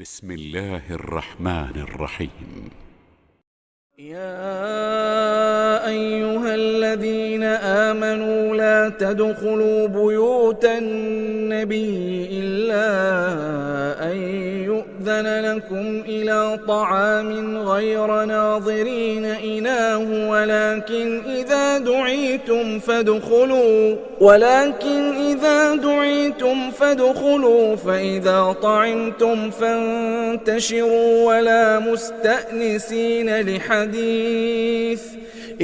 بسم الله الرحمن الرحيم. يا أيها الذين آمنوا لا تدخلوا بيوت النبي إلا أن يؤذن لكم إلى طعام غير ناظرين إناه ولكن إذا دعيتم فادخلوا فإذا طعمتم فانتشروا ولا مستأنسين لحديث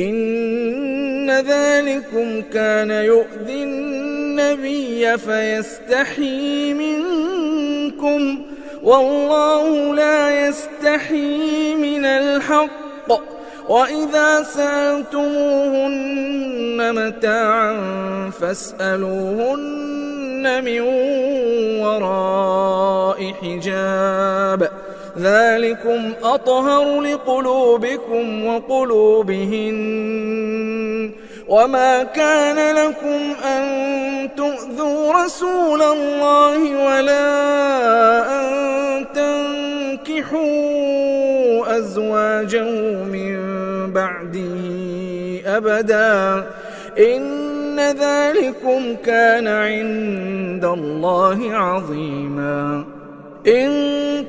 إن ذلكم كان يؤذي النبي فيستحيي منكم والله لا يستحيي من الحق وإذا سألتموهن متاعا فاسألوهن من وراء حجاب ذلكم أطهر لقلوبكم وقلوبهن وما كان لكم أن تؤذوا رسول الله ولا أن تنكحوا أزواجه من بعده أبدا إن ذلكم كان عند الله عظيما إن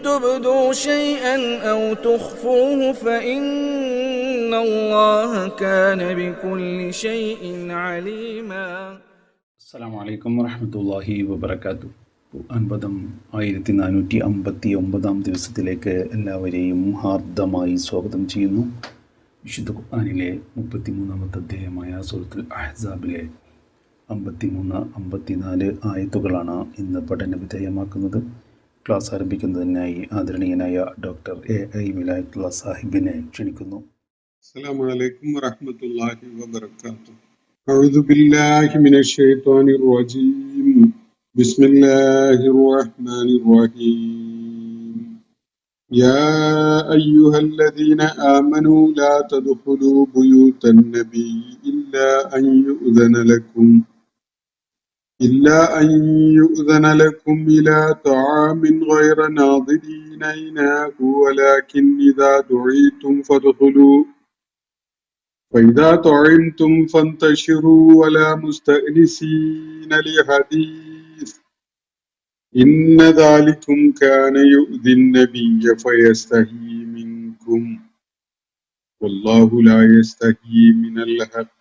تبدوا شيئا أو تخفوه فإن الله كان بكل شيء عليما. السلام عليكم ورحمة الله وبركاته. 1459 ദിവസത്തിലേക്ക് എല്ലാവരെയും ഹാർദമായി സ്വാഗതം ചെയ്യുന്നു. വിശുദ്ധ ഖുർആനിലെ 33-ാമത്തെ അധ്യായമായ സൂറത്തുൽ അഹ്സാബിലെ 53-54 ആയത്തുകളാണ് ഇന്ന് പഠന വിധേയമാക്കുന്നത്. ക്ലാസ് ആരംഭിക്കുന്നതിനായി ആദരണീയനായ ഡോക്ടർ A.I. വിലായത്തുള്ള സാഹിബിനെ ക്ഷണിക്കുന്നു. അസ്സലാമു അലൈക്കും വറഹ്മത്തുള്ളാഹി വബറകാതുഹു. അഊദു ബില്ലാഹി മിനശ് ശൈത്വാനിർ റജീം. ബിസ്മില്ലാഹിർ റഹ്മാനിർ റഹീം. യാ അയ്യുഹല്ലദീന ആമനൂ ലാ തദ്ഖുലൂ ബുയൂതൻ നബിയ്യി إلا أن يؤذن لكم إلى طعام غير ناظرين إناه ولكن إذا دعيتم فادخلوا فإذا طعمتم فانتشروا ولا مستأنسين لحديث إن ذلكم كان يؤذي النبي فيستحيي منكم والله لا يستحيي من الحق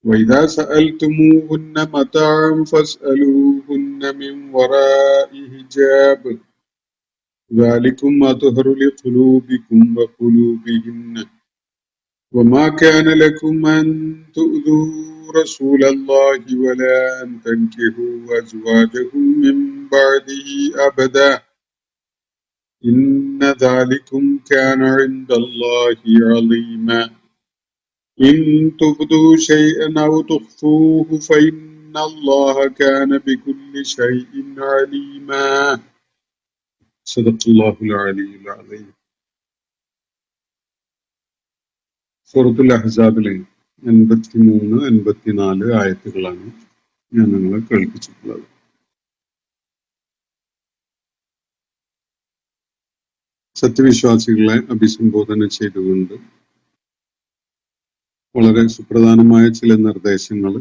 وإذا سألتموهن متاعا فاسألوهن من وراء حجاب ذلكم أطهر لقلوبكم وقلوبهن وما كان لكم أن تؤذوا رسول الله ولا أن تنكحوا أزواجه من بعده أبدا إن ذلكم كان عند الله عظيما إن تبدوا شيئا أو تخفوه فإن الله كان بكل شيء عليما صدق الله العلي العظيم. സൂറത്തുൽ അഹ്സാബിലെ 83-84 ആയത്തുകളാണ് ഞാൻ നിങ്ങളെ കേൾപ്പിച്ചിട്ടുള്ളത്. സത്യവിശ്വാസികളെ അഭിസംബോധന ചെയ്തുകൊണ്ട് വളരെ സുപ്രധാനമായ ചില നിർദ്ദേശങ്ങൾ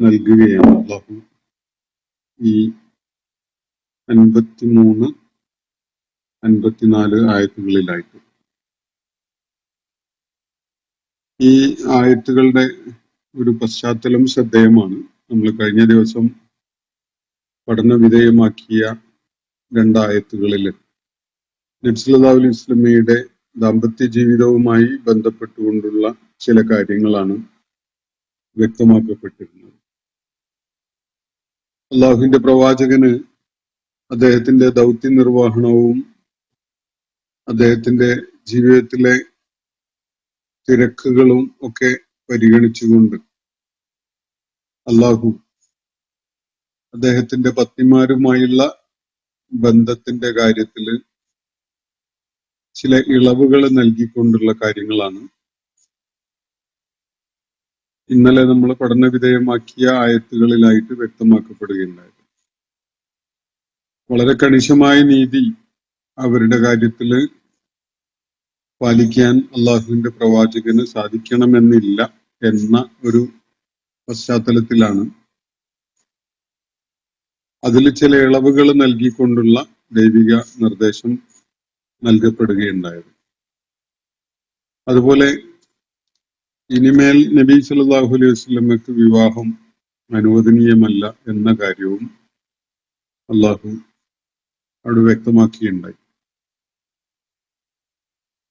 നൽകുകയാണ് അല്ലാഹു ഈ 53-54 ആയത്തുകളിലായിട്ട്. ഈ ആയത്തുകളുടെ ഒരു പശ്ചാത്തലം ശ്രദ്ധേയമാണ്. നമ്മൾ കഴിഞ്ഞ ദിവസം പഠന വിധേയമാക്കിയ 2 ആയത്തുകളിൽ നബി സല്ലല്ലാഹു അലൈഹി വസല്ലമയുടെ ദാമ്പത്യ ജീവിതവുമായി ബന്ധപ്പെട്ടുകൊണ്ടുള്ള ചില കാര്യങ്ങളാണ് വ്യക്തമാക്കപ്പെട്ടിരുന്നത്. അള്ളാഹുവിന്റെ പ്രവാചകന് അദ്ദേഹത്തിന്റെ ദൗത്യ നിർവഹണവും അദ്ദേഹത്തിന്റെ ജീവിതത്തിലെ തിരക്കുകളും ഒക്കെ പരിഗണിച്ചുകൊണ്ട് അള്ളാഹു അദ്ദേഹത്തിന്റെ പത്നിമാരുമായുള്ള ബന്ധത്തിന്റെ കാര്യത്തില് ചില ഇളവുകൾ നൽകിക്കൊണ്ടുള്ള കാര്യങ്ങളാണ് ഇന്നലെ നമ്മൾ പഠന വിധേയമാക്കിയ ആയത്തുകളിലായിട്ട് വ്യക്തമാക്കപ്പെടുകയുണ്ടായത്. വളരെ കണിശമായ നീതി അവരുടെ കാര്യത്തിൽ പാലിക്കാൻ അള്ളാഹുവിന്റെ പ്രവാചകന് സാധിക്കണമെന്നില്ല എന്ന ഒരു പശ്ചാത്തലത്തിലാണ് അതിൽ ചില ഇളവുകൾ നൽകിക്കൊണ്ടുള്ള ദൈവിക നിർദ്ദേശം നൽകപ്പെടുകയുണ്ടായത്. അതുപോലെ ഇനിമേൽ നബി സല്ലല്ലാഹു അലൈഹി വസല്ലമക്ക് വിവാഹം അനുവദനീയമല്ല എന്ന കാര്യവും അള്ളാഹു അവിടെ വ്യക്തമാക്കിയുണ്ടായി.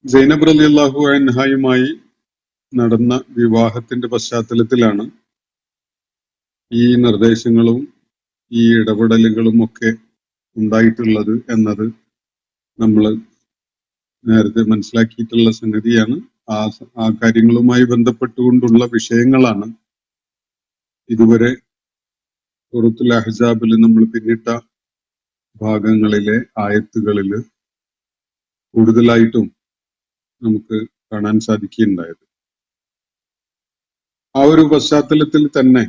സൈനബ് റളിയല്ലാഹു അൻഹയുമായി നടന്ന വിവാഹത്തിന്റെ പശ്ചാത്തലത്തിലാണ് ഈ നിർദ്ദേശങ്ങളും ഈ ഇടപെടലുകളും ഒക്കെ ഉണ്ടായിട്ടുള്ളത് എന്നത് നമ്മൾ നേരത്തെ മനസ്സിലാക്കിയിട്ടുള്ള സംഗതിയാണ്. ആ കാര്യങ്ങളുമായി ബന്ധപ്പെട്ടുകൊണ്ടുള്ള വിഷയങ്ങളാണ് ഇതുവരെ സൂറത്തുൽ അഹ്സാബിൽ നമ്മൾ പിന്നിട്ട ഭാഗങ്ങളിലെ ആയത്തുകളിൽ കൂടുതലായിട്ടും നമുക്ക് കാണാൻ സാധിക്കുകയുണ്ടായത്. ആ ഒരു പശ്ചാത്തലത്തിൽ തന്നെ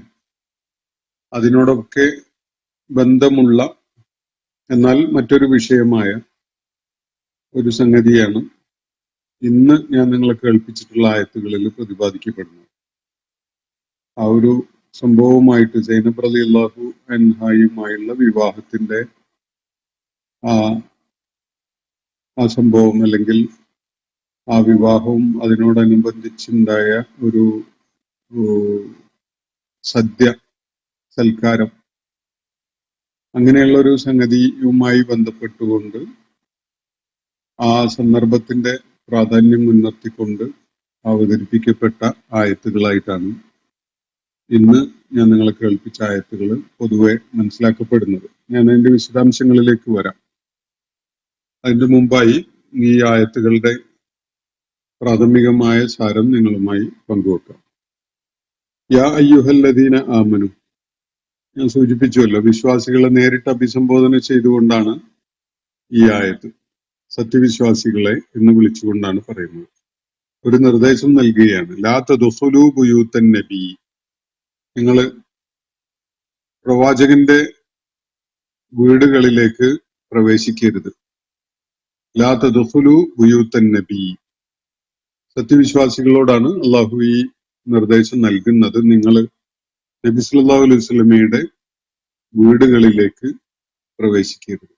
അതിനോടൊക്കെ ബന്ധമുള്ള എന്നാൽ മറ്റൊരു വിഷയമായ ഒരു സംഗതിയാണ് ഇന്ന് ഞാൻ നിങ്ങളെ കേൾപ്പിച്ചിട്ടുള്ള ആയത്തുകളിൽ പ്രതിപാദിക്കപ്പെടുന്നത്. ആ ഒരു സംഭവവുമായിട്ട് സൈനബ് റളിയല്ലാഹു അൻഹയുമായുള്ള വിവാഹത്തിന്റെ ആ സംഭവം അല്ലെങ്കിൽ ആ വിവാഹവും അതിനോടനുബന്ധിച്ചുണ്ടായ ഒരു സദ്യ സൽക്കാരം അങ്ങനെയുള്ള ഒരു സംഗതിയുമായി ബന്ധപ്പെട്ടുകൊണ്ട് ആ സന്ദർഭത്തിന്റെ പ്രാധാന്യം മുൻനിർത്തിക്കൊണ്ട് അവതരിപ്പിക്കപ്പെട്ട ആയത്തുകളായിട്ടാണ് ഇന്ന് ഞാൻ നിങ്ങളെ കേൾപ്പിച്ച ആയത്തുകൾ പൊതുവെ മനസ്സിലാക്കപ്പെടുന്നത്. ഞാൻ അതിന്റെ വിശദാംശങ്ങളിലേക്ക് വരാം. അതിന്റെ മുമ്പായി ഈ ആയത്തുകളുടെ പ്രാഥമികമായ സാരം നിങ്ങളുമായി പങ്കുവെക്കാം. യാ അയ്യുഹല്ലദീന ആമനു, ഞാൻ സൂചിപ്പിച്ചുവല്ലോ, വിശ്വാസികളെ നേരിട്ട് അഭിസംബോധന ചെയ്തുകൊണ്ടാണ് ഈ ആയത്ത്. സത്യവിശ്വാസികളെ എന്ന് വിളിച്ചുകൊണ്ടാണ് പറയുന്നത്. ഒരു നിർദ്ദേശം നൽകുകയാണ്. ലാ തദ്ഖുലൂ ബുയൂത്തൻ നബി, നിങ്ങൾ പ്രവാചകന്റെ വീടുകളിലേക്ക് പ്രവേശിക്കരുത്. ലാ തദ്ഖുലൂ ബുയൂത്തൻ നബി, സത്യവിശ്വാസികളോടാണ് അള്ളാഹു ഈ നിർദ്ദേശം നൽകുന്നത്. നിങ്ങൾ നബി സല്ലല്ലാഹു അലൈഹി വസല്ലമയുടെ വീടുകളിലേക്ക് പ്രവേശിക്കരുത്.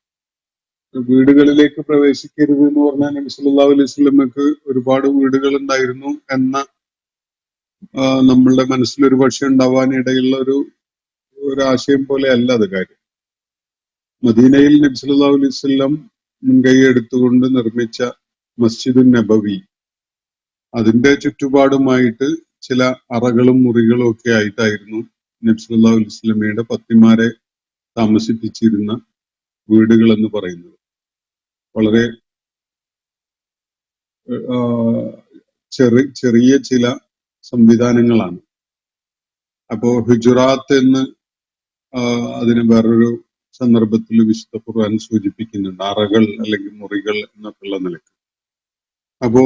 വീടുകളിലേക്ക് പ്രവേശിക്കരുത് എന്ന് പറഞ്ഞാൽ നബി സല്ലല്ലാഹു അലൈഹി വസല്ലമക്ക് ഒരുപാട് വീടുകൾ ഉണ്ടായിരുന്നു എന്ന നമ്മളുടെ മനസ്സിലൊരു പക്ഷെ ഉണ്ടാവാനിടയുള്ള ഒരു ആശയം പോലെ അല്ല അത് കാര്യം. മദീനയിൽ നബി സല്ലല്ലാഹു അലൈഹി വസല്ലം മുൻകൈ എടുത്തുകൊണ്ട് നിർമ്മിച്ച മസ്ജിദുൻ നബവി, അതിന്റെ ചുറ്റുപാടുമായിട്ട് ചില അറകളും മുറികളും ഒക്കെ ആയിട്ടായിരുന്നു നബി സല്ലല്ലാഹു അലൈഹി വസല്ലമയുടെ പത്നിമാരെ താമസിപ്പിച്ചിരുന്ന വീടുകൾ എന്ന് പറയുന്നത്. വളരെ ചെറിയ ചില സംവിധാനങ്ങളാണ്. അപ്പോ ഹുജുറാത്ത് എന്ന് അതിന് വേറൊരു സന്ദർഭത്തിൽ വിശുദ്ധ ഖുർആൻ സൂചിപ്പിക്കുന്നുണ്ട്, അറകൾ അല്ലെങ്കിൽ മുറികൾ എന്നൊക്കെയുള്ള നിലക്ക്. അപ്പോ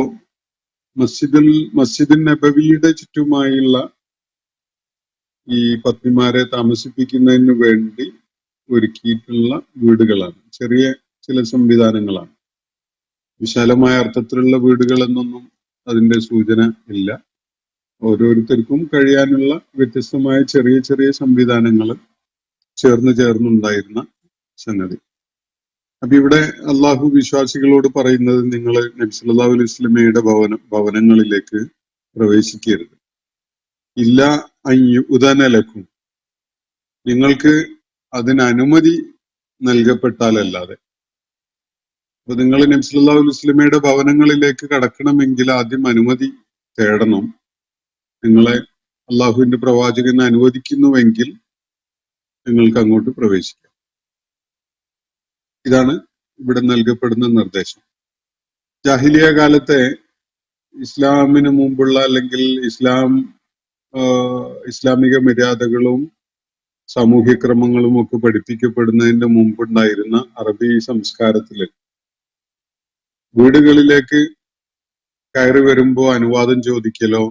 മസ്ജിദുൻ നബവിയുടെ ചുറ്റുമായുള്ള ഈ പത്നിമാരെ താമസിപ്പിക്കുന്നതിന് വേണ്ടി ഒരുക്കിയിട്ടുള്ള വീടുകളാണ്, ചെറിയ ചില സംവിധാനങ്ങളാണ്. വിശാലമായ അർത്ഥത്തിലുള്ള വീടുകൾ എന്നൊന്നും അതിന്റെ സൂചന ഇല്ല. ഓരോരുത്തർക്കും കഴിയാനുള്ള വ്യത്യസ്തമായ ചെറിയ ചെറിയ സംവിധാനങ്ങൾ ചേർന്നുണ്ടായിരുന്ന സംഗതി. അപ്പൊ ഇവിടെ അള്ളാഹു വിശ്വാസികളോട് പറയുന്നത്, നിങ്ങൾ നബി സല്ലല്ലാഹു അലൈഹി വസല്ലമയുടെ ഭവനങ്ങളിലേക്ക് പ്രവേശിക്കരുത്. ഇല്ല ഉദനലക്കും, നിങ്ങൾക്ക് അതിന് അനുമതി നൽകപ്പെട്ടാലല്ലാതെ. അപ്പൊ നിങ്ങൾ നബി സല്ലല്ലാഹു അലൈഹി വസല്ലമയുടെ ഭവനങ്ങളിലേക്ക് കടക്കണമെങ്കിൽ ആദ്യം അനുമതി തേടണം. നിങ്ങളെ അള്ളാഹുവിന്റെ പ്രവാചകൻ അനുവദിക്കുന്നുവെങ്കിൽ നിങ്ങൾക്ക് അങ്ങോട്ട് പ്രവേശിക്കാം. ഇതാണ് ഇവിടെ നൽകപ്പെടുന്ന നിർദ്ദേശം. ജാഹിലിയ കാലത്തെ ഇസ്ലാമിന് മുമ്പുള്ള അല്ലെങ്കിൽ ഇസ്ലാമിക മര്യാദകളും സാമൂഹ്യക്രമങ്ങളും ഒക്കെ പഠിപ്പിക്കപ്പെടുന്നതിന്റെ മുമ്പുണ്ടായിരുന്ന അറബി സംസ്കാരത്തില് വീടുകളിലേക്ക് കയറി വരുമ്പോൾ അനുവാദം ചോദിക്കലോ,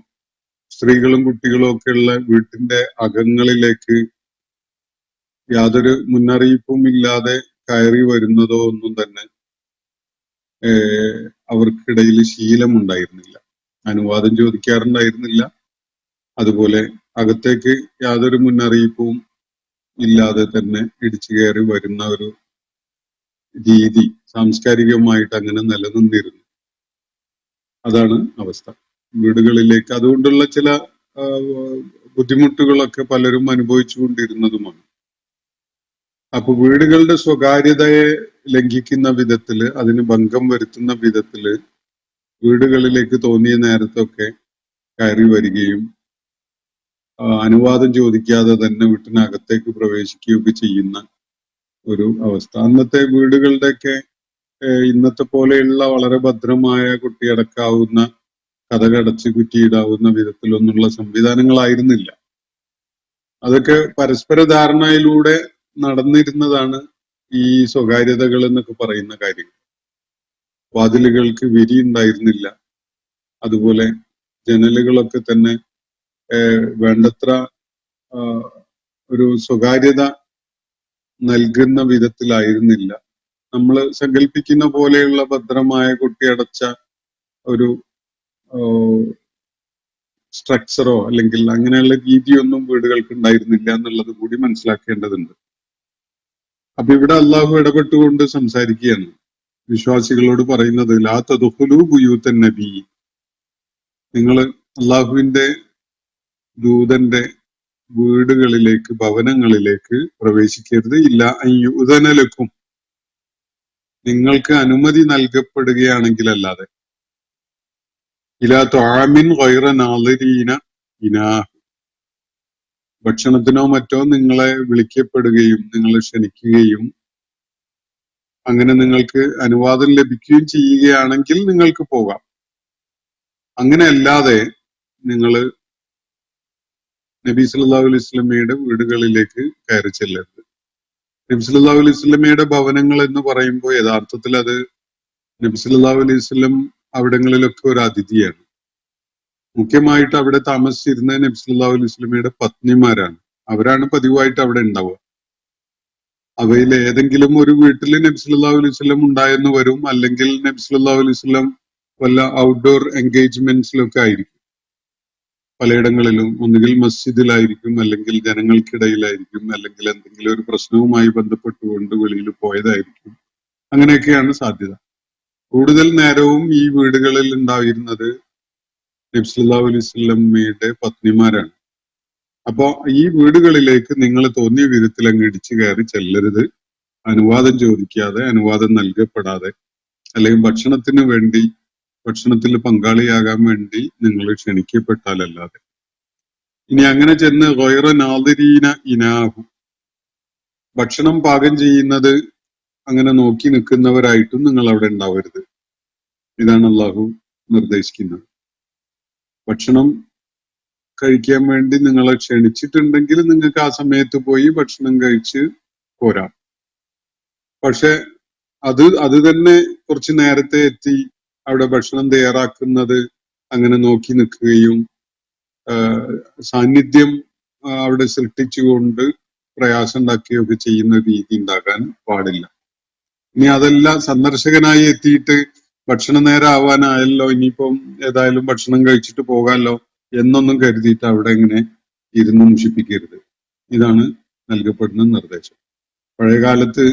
സ്ത്രീകളും കുട്ടികളും ഒക്കെയുള്ള വീട്ടിന്റെ അകങ്ങളിലേക്ക് യാതൊരു മുന്നറിയിപ്പും ഇല്ലാതെ കയറി വരുന്നതോ ഒന്നും തന്നെ അവർക്കിടയിൽ ശീലമുണ്ടായിരുന്നില്ല. അനുവാദം ചോദിക്കാറുണ്ടായിരുന്നില്ല. അതുപോലെ അകത്തേക്ക് യാതൊരു മുന്നറിയിപ്പും ഇല്ലാതെ തന്നെ ഇടിച്ചു കയറി വരുന്ന ഒരു രീതി സാംസ്കാരികമായിട്ട് അങ്ങനെ നിലനിന്നിരുന്നു. അതാണ് അവസ്ഥ വീടുകളിലേക്ക്. അതുകൊണ്ടുള്ള ചില ബുദ്ധിമുട്ടുകളൊക്കെ പലരും അനുഭവിച്ചു കൊണ്ടിരുന്നതുമാണ്. അപ്പൊ വീടുകളുടെ സ്വകാര്യതയെ ലംഘിക്കുന്ന വിധത്തില്, അതിന് ഭംഗം വരുത്തുന്ന വിധത്തില് വീടുകളിലേക്ക് തോന്നിയ നേരത്തൊക്കെ കയറി വരികയും അനുവാദം ചോദിക്കാതെ തന്നെ വീട്ടിനകത്തേക്ക് പ്രവേശിക്കുകയൊക്കെ ചെയ്യുന്ന ഒരു അവസ്ഥ. അന്നത്തെ വീടുകളുടെയൊക്കെ ഇന്നത്തെ പോലെയുള്ള വളരെ ഭദ്രമായ കുട്ടിയടക്കാവുന്ന, കതകടച്ച് കുറ്റിയിടാവുന്ന വിധത്തിലൊന്നുള്ള സംവിധാനങ്ങളായിരുന്നില്ല. അതൊക്കെ പരസ്പര ധാരണയിലൂടെ നടന്നിരുന്നതാണ് ഈ സ്വകാര്യതകൾ എന്നൊക്കെ പറയുന്ന കാര്യങ്ങൾ. വാതിലുകൾക്ക് വിരി ഉണ്ടായിരുന്നില്ല. അതുപോലെ ജനലുകളൊക്കെ തന്നെ വേണ്ടത്ര ഒരു സ്വകാര്യത നൽകുന്ന വിധത്തിലായിരുന്നില്ല. നമ്മൾ സങ്കല്പിക്കുന്ന പോലെയുള്ള ഭദ്രമായ കുട്ടിയടച്ച ഒരു സ്ട്രക്ചറോ അല്ലെങ്കിൽ അങ്ങനെയുള്ള രീതിയൊന്നും വീടുകൾക്ക് ഉണ്ടായിരുന്നില്ല എന്നുള്ളത് കൂടി മനസ്സിലാക്കേണ്ടതുണ്ട്. അപ്പൊ ഇവിടെ അള്ളാഹു ഇടപെട്ടുകൊണ്ട് സംസാരിക്കുകയാണ്, വിശ്വാസികളോട് പറയുന്നത് ലാ തദ്ഖുലൂ ബുയൂത്തൻ നബി, നിങ്ങൾ അള്ളാഹുവിന്റെ ദൂതന്റെ വീടുകളിലേക്ക്, ഭവനങ്ങളിലേക്ക് പ്രവേശിക്കരുത്. ഇല്ല അയ്യുദനലക്കും, നിങ്ങൾക്ക് അനുമതി നൽകപ്പെടുകയാണെങ്കിലല്ലാതെ. ഇലാ ത്വഅമിൻ ഗൈറ നാളിരീന ഇനാഹ്, ഭക്ഷണത്തിനോ മറ്റോ നിങ്ങളെ വിളിക്കപ്പെടുകയും നിങ്ങളെ ക്ഷണിക്കുകയും അങ്ങനെ നിങ്ങൾക്ക് അനുവാദം ലഭിക്കുകയും ചെയ്യുകയാണെങ്കിൽ നിങ്ങൾക്ക് പോകാം. അങ്ങനെ അല്ലാതെ നിങ്ങൾ നബി സല്ലല്ലാഹു അലൈഹി വസല്ലമയുടെ വീടുകളിലേക്ക് കയറി ചെല്ലരുത്. നബി സല്ലല്ലാഹു അലൈഹി വസല്ലമയുടെ ഭവനങ്ങൾ എന്ന് പറയുമ്പോൾ യഥാർത്ഥത്തിൽ അത് നബി സല്ലല്ലാഹു അലൈഹി വസല്ലം അവിടങ്ങളിലൊക്കെ ഒരു അതിഥിയാണ്. മുഖ്യമായിട്ട് അവിടെ താമസിച്ചിരുന്ന നബി സല്ലല്ലാഹു അലൈഹി വസല്ലമയുടെ പത്നിമാരാണ്. അവരാണ് പതിവായിട്ട് അവിടെ ഉണ്ടാവുക. അവയിൽ ഏതെങ്കിലും ഒരു വീട്ടിൽ നബി സല്ലല്ലാഹു അലൈഹി വസല്ലം ഉണ്ടായെന്ന് വരും, അല്ലെങ്കിൽ നബി സല്ലല്ലാഹു അലൈഹി വസല്ലം വല്ല ഔട്ട്ഡോർ എൻഗേജ്മെന്റ്സിലൊക്കെ ആയിരിക്കും. പലയിടങ്ങളിലും ഒന്നുകിൽ മസ്ജിദിലായിരിക്കും, അല്ലെങ്കിൽ ജനങ്ങൾക്കിടയിലായിരിക്കും, അല്ലെങ്കിൽ എന്തെങ്കിലും ഒരു പ്രശ്നവുമായി ബന്ധപ്പെട്ടുകൊണ്ട് വെളിയിൽ പോയതായിരിക്കും. അങ്ങനെയൊക്കെയാണ് സാധ്യത. കൂടുതൽ നേരവും ഈ വീടുകളിൽ ഉണ്ടായിരുന്നത് നബി സല്ലല്ലാഹു അലൈഹി വസല്ലമയുടെ പത്നിമാരാണ്. അപ്പോ ഈ വീടുകളിലേക്ക് നിങ്ങൾ തോന്നിയ വിധത്തിൽ അങ്ങ് ഇടിച്ചു കയറി ചെല്ലരുത്. അനുവാദം ചോദിക്കാതെ, അനുവാദം നൽകപ്പെടാതെ, അല്ലെങ്കിൽ ഭക്ഷണത്തിന് വേണ്ടി, ഭക്ഷണത്തിൽ പങ്കാളിയാകാൻ വേണ്ടി നിങ്ങൾ ക്ഷണിക്കപ്പെട്ടാലല്ലാതെ. ഇനി അങ്ങനെ ചെന്ന് ഗൈറ നാദിരീന ഇനാഹു, ഭക്ഷണം പാകം ചെയ്യുന്നത് അങ്ങനെ നോക്കി നിൽക്കുന്നവരായിട്ടും നിങ്ങൾ അവിടെ ഉണ്ടാവരുത്. ഇതാണ് അള്ളാഹു നിർദ്ദേശിക്കുന്നത്. ഭക്ഷണം കഴിക്കാൻ വേണ്ടി നിങ്ങളെ ക്ഷണിച്ചിട്ടുണ്ടെങ്കിൽ നിങ്ങൾക്ക് ആ സമയത്ത് പോയി ഭക്ഷണം കഴിച്ച് പോരാം. പക്ഷെ അത് തന്നെ കുറച്ച് നേരത്തെ എത്തി അവിടെ ഭക്ഷണം തയ്യാറാക്കുന്നത് അങ്ങനെ നോക്കി നിൽക്കുകയും സാന്നിധ്യം അവിടെ സൃഷ്ടിച്ചുകൊണ്ട് പ്രയാസം ഉണ്ടാക്കുകയൊക്കെ ചെയ്യുന്ന രീതി ഉണ്ടാകാൻ പാടില്ല. ഇനി അതല്ല, സന്ദർശകനായി എത്തിയിട്ട് ഭക്ഷണ നേരം ആവാനായല്ലോ, ഇനിയിപ്പം ഏതായാലും ഭക്ഷണം കഴിച്ചിട്ട് പോകാമല്ലോ എന്നൊന്നും കരുതിയിട്ട് അവിടെ ഇങ്ങനെ ഇരുന്ന് മുഷിപ്പിക്കരുത്. ഇതാണ് നൽകപ്പെടുന്ന നിർദ്ദേശം. പഴയകാലത്ത്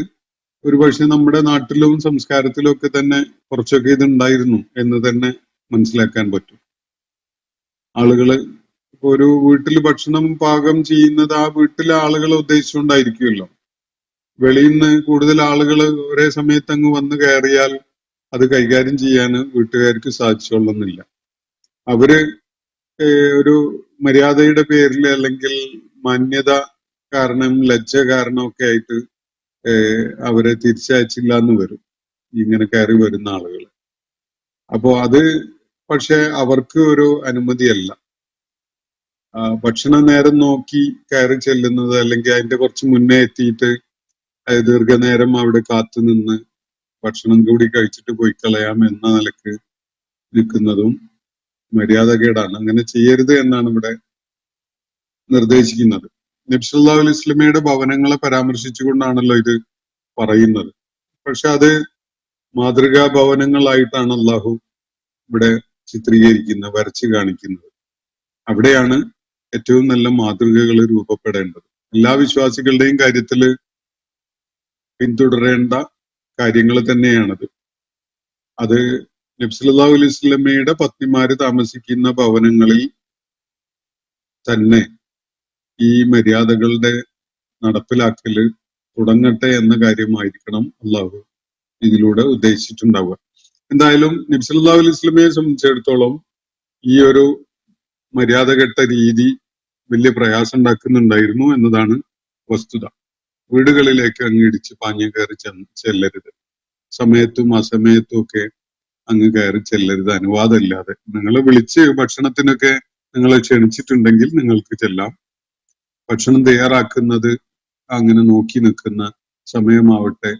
ഒരുപക്ഷെ നമ്മുടെ നാട്ടിലും സംസ്കാരത്തിലും ഒക്കെ തന്നെ കുറച്ചൊക്കെ ഇതുണ്ടായിരുന്നു എന്ന് തന്നെ മനസ്സിലാക്കാൻ പറ്റും. ആളുകള് ഒരു വീട്ടിൽ ഭക്ഷണം പാകം ചെയ്യുന്നത് ആ വീട്ടിലെ ആളുകളെ ഉദ്ദേശിച്ചുകൊണ്ടായിരിക്കുമല്ലോ. വെളിയിൽ നിന്ന് കൂടുതൽ ആളുകൾ ഒരേ സമയത്ത് അങ്ങ് വന്ന് കയറിയാൽ അത് കൈകാര്യം ചെയ്യാൻ വീട്ടുകാർക്ക് സാധിച്ചോളുന്നില്ല. അവര് ഒരു മര്യാദയുടെ പേരിൽ അല്ലെങ്കിൽ മാന്യത കാരണം, ലജ്ജ കാരണമൊക്കെ ആയിട്ട് അവരെ തിരിച്ചയച്ചില്ല എന്ന് വരും ഇങ്ങനെ കയറി വരുന്ന ആളുകൾ. അപ്പോ അത് പക്ഷെ അവർക്ക് ഒരു അനുമതിയല്ല. ഭക്ഷണ നേരം നോക്കി കയറി ചെല്ലുന്നത്, അല്ലെങ്കിൽ അതിന്റെ കുറച്ച് മുന്നേ എത്തിയിട്ട് ദീർഘനേരം അവിടെ കാത്തു നിന്ന് ഭക്ഷണം കൂടി കഴിച്ചിട്ട് പോയി കളയാം എന്ന നിലക്ക് നിൽക്കുന്നതും മര്യാദകേടാണ്. അങ്ങനെ ചെയ്യരുത് എന്നാണ് ഇവിടെ നിർദ്ദേശിക്കുന്നത്. നബി സല്ലല്ലാഹു അലൈഹി വസല്ലമയുടെ ഭവനങ്ങളെ പരാമർശിച്ചുകൊണ്ടാണല്ലോ ഇത് പറയുന്നത്. പക്ഷെ അത് മാതൃകാ ഭവനങ്ങളായിട്ടാണ് അള്ളാഹു ഇവിടെ ചിത്രീകരിക്കുന്നത്, വരച്ചു കാണിക്കുന്നത്. അവിടെയാണ് ഏറ്റവും നല്ല മാതൃകകൾ രൂപപ്പെടേണ്ടത്. എല്ലാ വിശ്വാസികളുടെയും കാര്യത്തിൽ പിന്തുടരേണ്ട കാര്യങ്ങൾ തന്നെയാണത്. അത് നബി സല്ലല്ലാഹു അലൈഹി വസല്ലമയുടെ പത്നിമാര് താമസിക്കുന്ന ഭവനങ്ങളിൽ തന്നെ ഈ മര്യാദകളുടെ നടപ്പിലാക്കല് തുടങ്ങട്ടെ എന്ന കാര്യമായിരിക്കണം അള്ളാഹു ഇതിലൂടെ ഉദ്ദേശിച്ചിട്ടുണ്ടാവുക. എന്തായാലും നബി സല്ലല്ലാഹു അലൈഹി വസല്ലമയെ സംബന്ധിച്ചിടത്തോളം ഈ ഒരു മര്യാദഘട്ട രീതി വലിയ പ്രയാസം ഉണ്ടാക്കുന്നുണ്ടായിരുന്നു എന്നതാണ് വസ്തുത. വീടുകളിലേക്ക് അങ്ങ് ഇടിച്ച് പാഞ്ഞു കയറി ചെല്ലരുത്, സമയത്തും അസമയത്തും ഒക്കെ അങ്ങ് കയറി ചെല്ലരുത്, അനുവാദമില്ലാതെ. നിങ്ങളെ വിളിച്ച് ഭക്ഷണത്തിനൊക്കെ നിങ്ങളെ ക്ഷണിച്ചിട്ടുണ്ടെങ്കിൽ നിങ്ങൾക്ക് ചെല്ലാം. ഭക്ഷണം തയ്യാറാക്കുന്നത് അങ്ങനെ നോക്കി നിൽക്കുന്ന സമയമാവട്ടെ,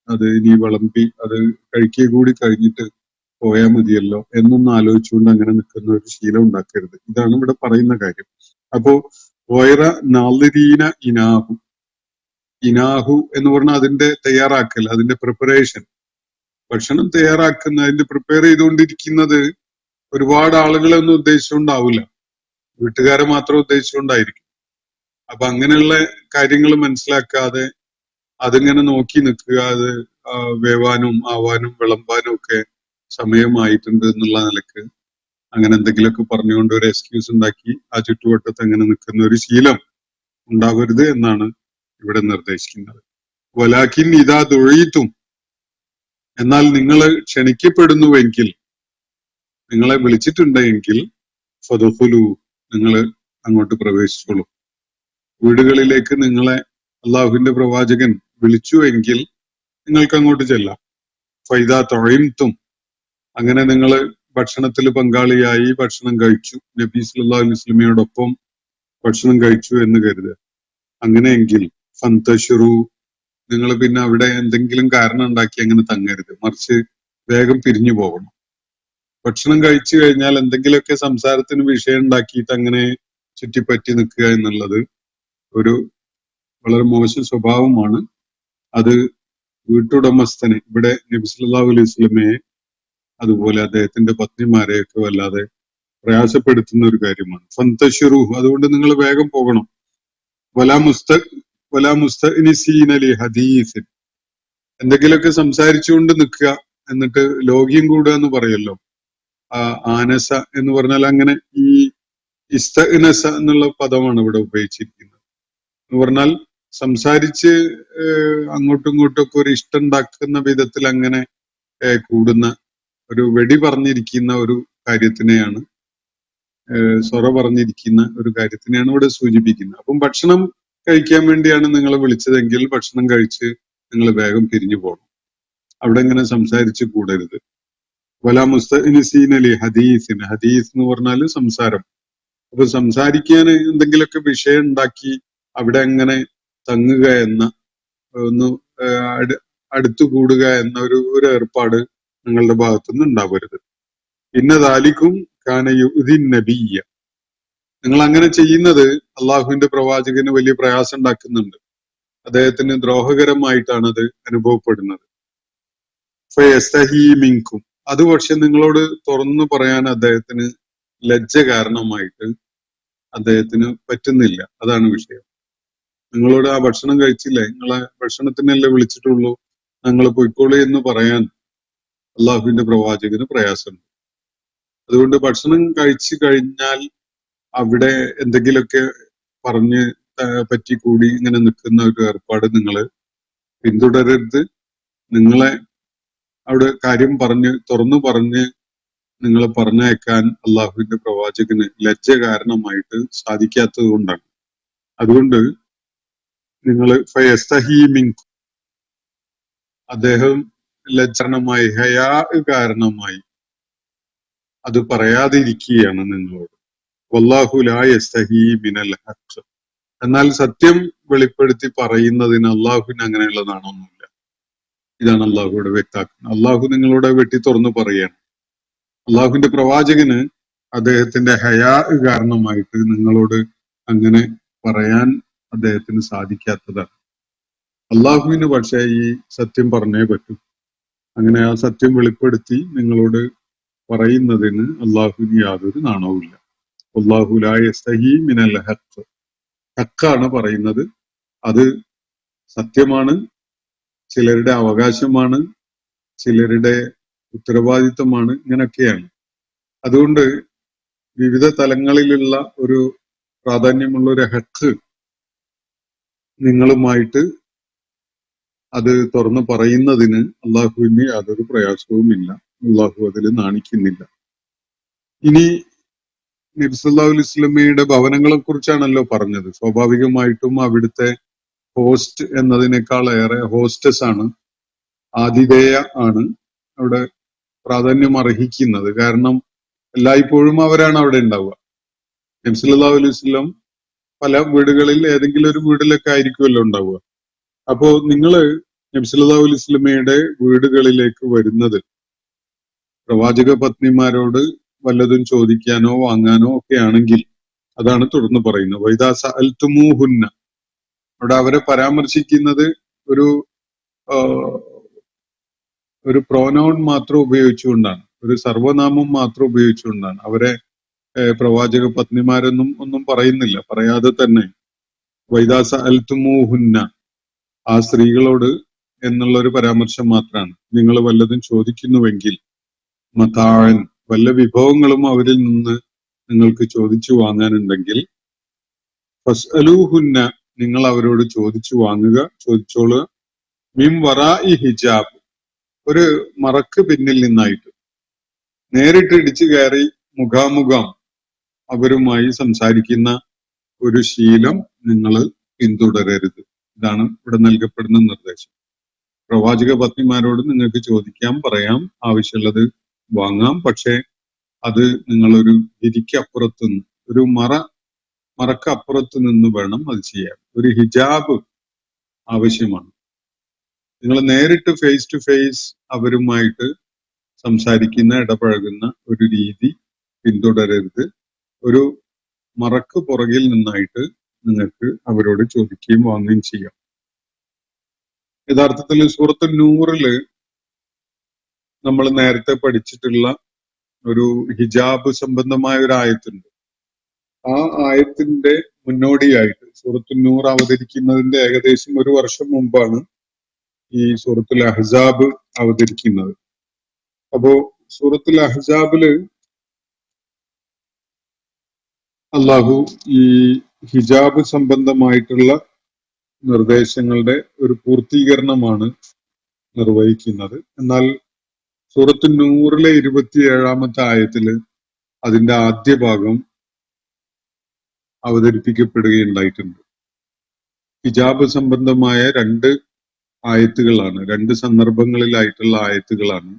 അത് ഇനി വിളമ്പി അത് കഴിക്കുക കൂടി കഴിഞ്ഞിട്ട് പോയാൽ മതിയല്ലോ എന്നൊന്നും ആലോചിച്ചുകൊണ്ട് അങ്ങനെ നിൽക്കുന്ന ഒരു ശീലം ഉണ്ടാക്കരുത്. ഇതാണ് ഇവിടെ പറയുന്ന കാര്യം. അപ്പോ വൈറ നാളിരീന ഇനാഹു, ഇനാഹു എന്ന് പറഞ്ഞാൽ അതിന്റെ തയ്യാറാക്കൽ, അതിന്റെ പ്രിപ്പറേഷൻ. ഭക്ഷണം തയ്യാറാക്കുന്ന, അതിന്റെ പ്രിപ്പയർ ചെയ്തുകൊണ്ടിരിക്കുന്നത് ഒരുപാട് ആളുകളൊന്നും ഉദ്ദേശിച്ചുകൊണ്ടാവില്ല, വീട്ടുകാരെ മാത്രം ഉദ്ദേശിച്ചുകൊണ്ടായിരിക്കും. അപ്പൊ അങ്ങനെയുള്ള കാര്യങ്ങൾ മനസ്സിലാക്കാതെ അതിങ്ങനെ നോക്കി നിൽക്കുക, അത് വേവാനും ആവാനും വിളമ്പാനും ഒക്കെ സമയമായിട്ടുണ്ട് എന്നുള്ള നിലക്ക് അങ്ങനെ എന്തെങ്കിലുമൊക്കെ പറഞ്ഞുകൊണ്ട് ഒരു എക്സ്ക്യൂസ് ഉണ്ടാക്കി ആ ചുറ്റുവട്ടത്ത് അങ്ങനെ നിൽക്കുന്ന ഒരു ശീലം ഉണ്ടാവരുത് എന്നാണ് ഇവിടെ നിർദ്ദേശിക്കുന്നത്. വലാക്കിൻ ഇതാ ദുഴീത്തും, എന്നാൽ നിങ്ങൾ ക്ഷണിക്കപ്പെടുന്നുവെങ്കിൽ, നിങ്ങളെ വിളിച്ചിട്ടുണ്ടെങ്കിൽ ഫദഖുലു, നിങ്ങൾ അങ്ങോട്ട് പ്രവേശിച്ചോളൂ. വീടുകളിലേക്ക് നിങ്ങളെ അള്ളാഹുവിന്റെ പ്രവാചകൻ വിളിച്ചുവെങ്കിൽ നിങ്ങൾക്ക് അങ്ങോട്ട് ചെല്ലാം. ഫൈദാ തൊഴിംതും, അങ്ങനെ നിങ്ങൾ ഭക്ഷണത്തിൽ പങ്കാളിയായി ഭക്ഷണം കഴിച്ചു, നബി സല്ലല്ലാഹു അലൈഹി വസല്ലമയോടൊപ്പം ഭക്ഷണം കഴിച്ചു എന്ന് കരുതുക. അങ്ങനെയെങ്കിൽ ഫന്തശിറു, നിങ്ങൾ പിന്നെ അവിടെ എന്തെങ്കിലും കാരണം ഉണ്ടാക്കി അങ്ങനെ തങ്ങരുത്, മറിച്ച് വേഗം പിരിഞ്ഞു പോകണം. ഭക്ഷണം കഴിച്ചു കഴിഞ്ഞാൽ എന്തെങ്കിലുമൊക്കെ സംസാരത്തിന് വിഷയം ഉണ്ടാക്കിയിട്ട് അങ്ങനെ ചുറ്റിപ്പറ്റി നിൽക്കുക എന്നുള്ളത് ഒരു വളരെ മോശം സ്വഭാവമാണ്. അത് വീട്ടുടമസ്ഥനെ, ഇവിടെ നബി സല്ലല്ലാഹു അലൈഹി വസല്ലമയെ അതുപോലെ അദ്ദേഹത്തിന്റെ പത്നിമാരെയൊക്കെ വല്ലാതെ പ്രയാസപ്പെടുത്തുന്ന ഒരു കാര്യമാണ്. ഫന്തശിറു, അതുകൊണ്ട് നിങ്ങൾ വേഗം പോകണം. വലാ മുസ്തഅനിസീന ലി ഹദീസിൻ, എന്തെങ്കിലുമൊക്കെ സംസാരിച്ചുകൊണ്ട് നിൽക്കുക, എന്നിട്ട് ലോകിയം കൂടുക എന്ന് പറയല്ലോ. ആനസ എന്ന് പറഞ്ഞാൽ അങ്ങനെ ഈ ഇസ്തഅനസ എന്നുള്ള പദമാണ് ഇവിടെ ഉപയോഗിച്ചിരിക്കുന്നത്. എന്ന് പറഞ്ഞാൽ സംസാരിച്ച് അങ്ങോട്ടും ഇങ്ങോട്ടും ഒക്കെ ഒരു ഇഷ്ടം ഉണ്ടാക്കുന്ന വിധത്തിൽ അങ്ങനെ കൂടുന്ന ഒരു വെടി പറഞ്ഞിരിക്കുന്ന ഒരു കാര്യത്തിനെയാണ്, സൊറ പറഞ്ഞിരിക്കുന്ന ഒരു കാര്യത്തിനെയാണ് ഇവിടെ സൂചിപ്പിക്കുന്നത്. അപ്പം ഭക്ഷണം കഴിക്കാൻ വേണ്ടിയാണ് നിങ്ങളെ വിളിച്ചതെങ്കിൽ ഭക്ഷണം കഴിച്ച് നിങ്ങൾ വേഗം പിരിഞ്ഞു പോകണം, അവിടെ ഇങ്ങനെ സംസാരിച്ച് കൂടരുത്. വലാ മുസ്തഅനിസീന ലി ഹദീസിൻ, ഹദീസ് എന്ന് പറഞ്ഞാൽ സംസാരം. അപ്പൊ സംസാരിക്കാൻ എന്തെങ്കിലുമൊക്കെ വിഷയം ഉണ്ടാക്കി അവിടെ അങ്ങനെ തങ്ങുക എന്ന ഒന്ന് അടുത്തു കൂടുക എന്ന ഒരു ഏർപ്പാട് നിങ്ങളുടെ ഭാഗത്തുനിന്ന് ഉണ്ടാവരുത്. പിന്നെ ദാലിക്കും കാന യുദിൻ നബിയ്യ, നിങ്ങൾ അങ്ങനെ ചെയ്യുന്നത് അള്ളാഹുവിന്റെ പ്രവാചകന് വലിയ പ്രയാസം ഉണ്ടാക്കുന്നുണ്ട്, അദ്ദേഹത്തിന് ദ്രോഹകരമായിട്ടാണ് അത് അനുഭവപ്പെടുന്നത്. ഫയസ്തഹീ മിൻകും, അത് പക്ഷെ നിങ്ങളോട് തുറന്നു പറയാൻ അദ്ദേഹത്തിന് ലജ്ജ കാരണമായിട്ട് അദ്ദേഹത്തിന് പറ്റുന്നില്ല, അതാണ് വിഷയം. നിങ്ങളോട് ആ ഭക്ഷണം കഴിച്ചില്ലേ, നിങ്ങളെ ഭക്ഷണത്തിനല്ലേ വിളിച്ചിട്ടുള്ളൂ, ഞങ്ങൾ പൊയ്ക്കോളൂ എന്ന് പറയാൻ അള്ളാഹുവിന്റെ പ്രവാചകന് പ്രയാസമുണ്ട്. അതുകൊണ്ട് ഭക്ഷണം കഴിച്ചു കഴിഞ്ഞാൽ അവിടെ എന്തെങ്കിലുമൊക്കെ പറഞ്ഞ് പറ്റിക്കൂടി ഇങ്ങനെ നിൽക്കുന്ന ഒരു ഏർപ്പാട് നിങ്ങൾ പിന്തുടരരുത്. നിങ്ങളെ അവിടെ കാര്യം തുറന്നു പറഞ്ഞ് നിങ്ങളെ പറഞ്ഞയക്കാൻ അള്ളാഹുവിന്റെ പ്രവാചകന് ലജ്ജ കാരണമായിട്ട് സാധിക്കാത്തത് കൊണ്ടാണ്. അതുകൊണ്ട് നിങ്ങൾ അദ്ദേഹം ലജ്ജനമായി, ഹയാ കാരണമായി അത് പറയാതിരിക്കുകയാണ് നിങ്ങളോട്. വല്ലാഹു ലാ യസ്തഹീ മിനൽ ഹഖ്, എന്നാൽ സത്യം വെളിപ്പെടുത്തി പറയുന്നതിന് അള്ളാഹുവിന് അങ്ങനെയുള്ള നാണമൊന്നുമില്ല. ഇതാണ് അള്ളാഹുവിടെ വ്യക്താക്കുന്നത്. അള്ളാഹു നിങ്ങളോട് വെട്ടി തുറന്നു പറയുകയാണ്. അള്ളാഹുവിന്റെ പ്രവാചകന് അദ്ദേഹത്തിന്റെ ഹയാ കാരണമായിട്ട് നിങ്ങളോട് അങ്ങനെ പറയാൻ അദ്ദേഹത്തിന് സാധിക്കാത്തതാണ്. അള്ളാഹുവിന് പക്ഷേ ഈ സത്യം പറഞ്ഞേ പറ്റൂ. അങ്ങനെ ആ സത്യം വെളിപ്പെടുത്തി നിങ്ങളോട് പറയുന്നതിന് അള്ളാഹുവിന് യാതൊരു നാണവുമില്ല. അല്ലാഹു ലാ യസ്തഹീ മിനൽ ഹഖ്. ഹക്കാണ് പറയുന്നത്, അത് സത്യമാണ്, ചിലരുടെ അവകാശമാണ്, ചിലരുടെ ഉത്തരവാദിത്തമാണ്, ഇങ്ങനെയൊക്കെയാണ്. അതുകൊണ്ട് വിവിധ തലങ്ങളിലുള്ള ഒരു പ്രാധാന്യമുള്ള ഒരു ഹക്ക് നിങ്ങളുമായിട്ട് അത് തുറന്നു പറയുന്നതിന് അള്ളാഹുവിന് യാതൊരു പ്രയാസവുമില്ല. അള്ളാഹു അതിൽ നാണിക്കുന്നില്ല. ഇനി നബി സല്ലല്ലാഹു അലൈഹി വസല്ലമയുടെ ഭവനങ്ങളെ കുറിച്ചാണല്ലോ പറഞ്ഞത്. സ്വാഭാവികമായിട്ടും അവിടുത്തെ ഹോസ്റ്റ് എന്നതിനേക്കാൾ ഏറെ ഹോസ്റ്റസ് ആണ്, ആതിഥേയ ആണ് അവിടെ പ്രാധാന്യം അർഹിക്കുന്നത്. കാരണം എല്ലായ്പ്പോഴും അവരാണ് അവിടെ ഉണ്ടാവുക. നബി സല്ലല്ലാഹു അലൈഹി വസല്ലം പല വീടുകളിൽ ഏതെങ്കിലും ഒരു വീട്ടിലൊക്കെ ആയിരിക്കുമല്ലോ ഉണ്ടാവുക. അപ്പോ നിങ്ങള് നബി സല്ലല്ലാഹു അലൈഹി വസല്ലമയുടെ വീടുകളിലേക്ക് വരുന്നത് പ്രവാചക പത്നിമാരോട് വല്ലതും ചോദിക്കാനോ വാങ്ങാനോ ഒക്കെ ആണെങ്കിൽ അതാണ് തുടർന്ന് പറയുന്നത്. വൈദാ സഅൽതുമൂഹുന്ന, അവിടെ അവരെ പരാമർശിക്കുന്നത് ഒരു ഒരു പ്രോനൗൺ മാത്രം ഉപയോഗിച്ചുകൊണ്ടാണ്, ഒരു സർവനാമം മാത്രം ഉപയോഗിച്ചുകൊണ്ടാണ്. അവരെ പ്രവാചക പത്നിമാരെന്നും ഒന്നും പറയുന്നില്ല. പറയാതെ തന്നെ വൈദാ സഅൽതുമൂഹുന്ന, ആ സ്ത്രീകളോട് എന്നുള്ള ഒരു പരാമർശം മാത്രമാണ്. നിങ്ങൾ വല്ലതും ചോദിക്കുന്നുവെങ്കിൽ മതാഴൻ, വല്ല വിഭവങ്ങളും അവരിൽ നിന്ന് നിങ്ങൾക്ക് ചോദിച്ചു വാങ്ങാനുണ്ടെങ്കിൽ ഫസ്അലൂഹുന്ന, നിങ്ങൾ അവരോട് ചോദിച്ചു വാങ്ങുക, ചോദിച്ചോളുക. മിൻ വറാഇ ഹിജാബ്, ഒരു മറക്ക് പിന്നിൽ നിന്നായിട്ട്. നേരിട്ട് ഇടിച്ചു കയറി മുഖാമുഖം അവരുമായി സംസാരിക്കുന്ന ഒരു ശീലം നിങ്ങൾ പിന്തുടരരുത്. ഇതാണ് ഇവിടെ നൽകപ്പെടുന്ന നിർദ്ദേശം. പ്രവാചക പത്നിമാരോട് നിങ്ങൾക്ക് ചോദിക്കാം, പറയാം, ആവശ്യമുള്ളത് വാങ്ങാം. പക്ഷെ അത് നിങ്ങളൊരു ഗിരിക്കപ്പുറത്ത് നിന്ന്, ഒരു മറക്കപ്പുറത്ത് നിന്ന് വേണം അത് ചെയ്യാൻ. ഒരു ഹിജാബ് ആവശ്യമാണ്. നിങ്ങൾ നേരിട്ട് ഫേസ് ടു ഫേസ് അവരുമായിട്ട് സംസാരിക്കുന്ന, ഇടപഴകുന്ന ഒരു രീതി പിന്തുടരരുത്. ഒരു മറക്ക് പുറകിൽ നിന്നായിട്ട് നിങ്ങൾക്ക് അവരോട് ചോദിക്കുകയും വാങ്ങുകയും ചെയ്യാം. യഥാർത്ഥത്തിൽ സൂറത്തുൽ നൂറില് നമ്മൾ നേരത്തെ പഠിച്ചിട്ടുള്ള ഒരു ഹിജാബ് സംബന്ധമായ ഒരു ആയത്തുണ്ട്. ആ ആയത്തിന്റെ മുന്നോടിയായിട്ട് സൂറത്തുൽ നൂർ അവതരിക്കുന്നതിന്റെ ഏകദേശം 1 വർഷം മുമ്പാണ് ഈ സൂറത്തുൽ അഹ്സാബ് അവതരിക്കുന്നത്. അപ്പോ സൂറത്തുൽ അഹ്സാബില് അള്ളാഹു ഈ ഹിജാബ് സംബന്ധമായിട്ടുള്ള നിർദ്ദേശങ്ങളുടെ ഒരു പൂർത്തീകരണമാണ് നിർവഹിക്കുന്നത്. എന്നാൽ സൂറത്തുൽ നൂറിലെ 27-ാമത്തെ ആയത്തില് അതിന്റെ ആദ്യ ഭാഗം അവതരിപ്പിക്കപ്പെടുകയുണ്ടായിട്ടുണ്ട്. ഹിജാബ് സംബന്ധമായ 2 ആയത്തുകളാണ്, 2 സന്ദർഭങ്ങളിലായിട്ടുള്ള ആയത്തുകളാണ്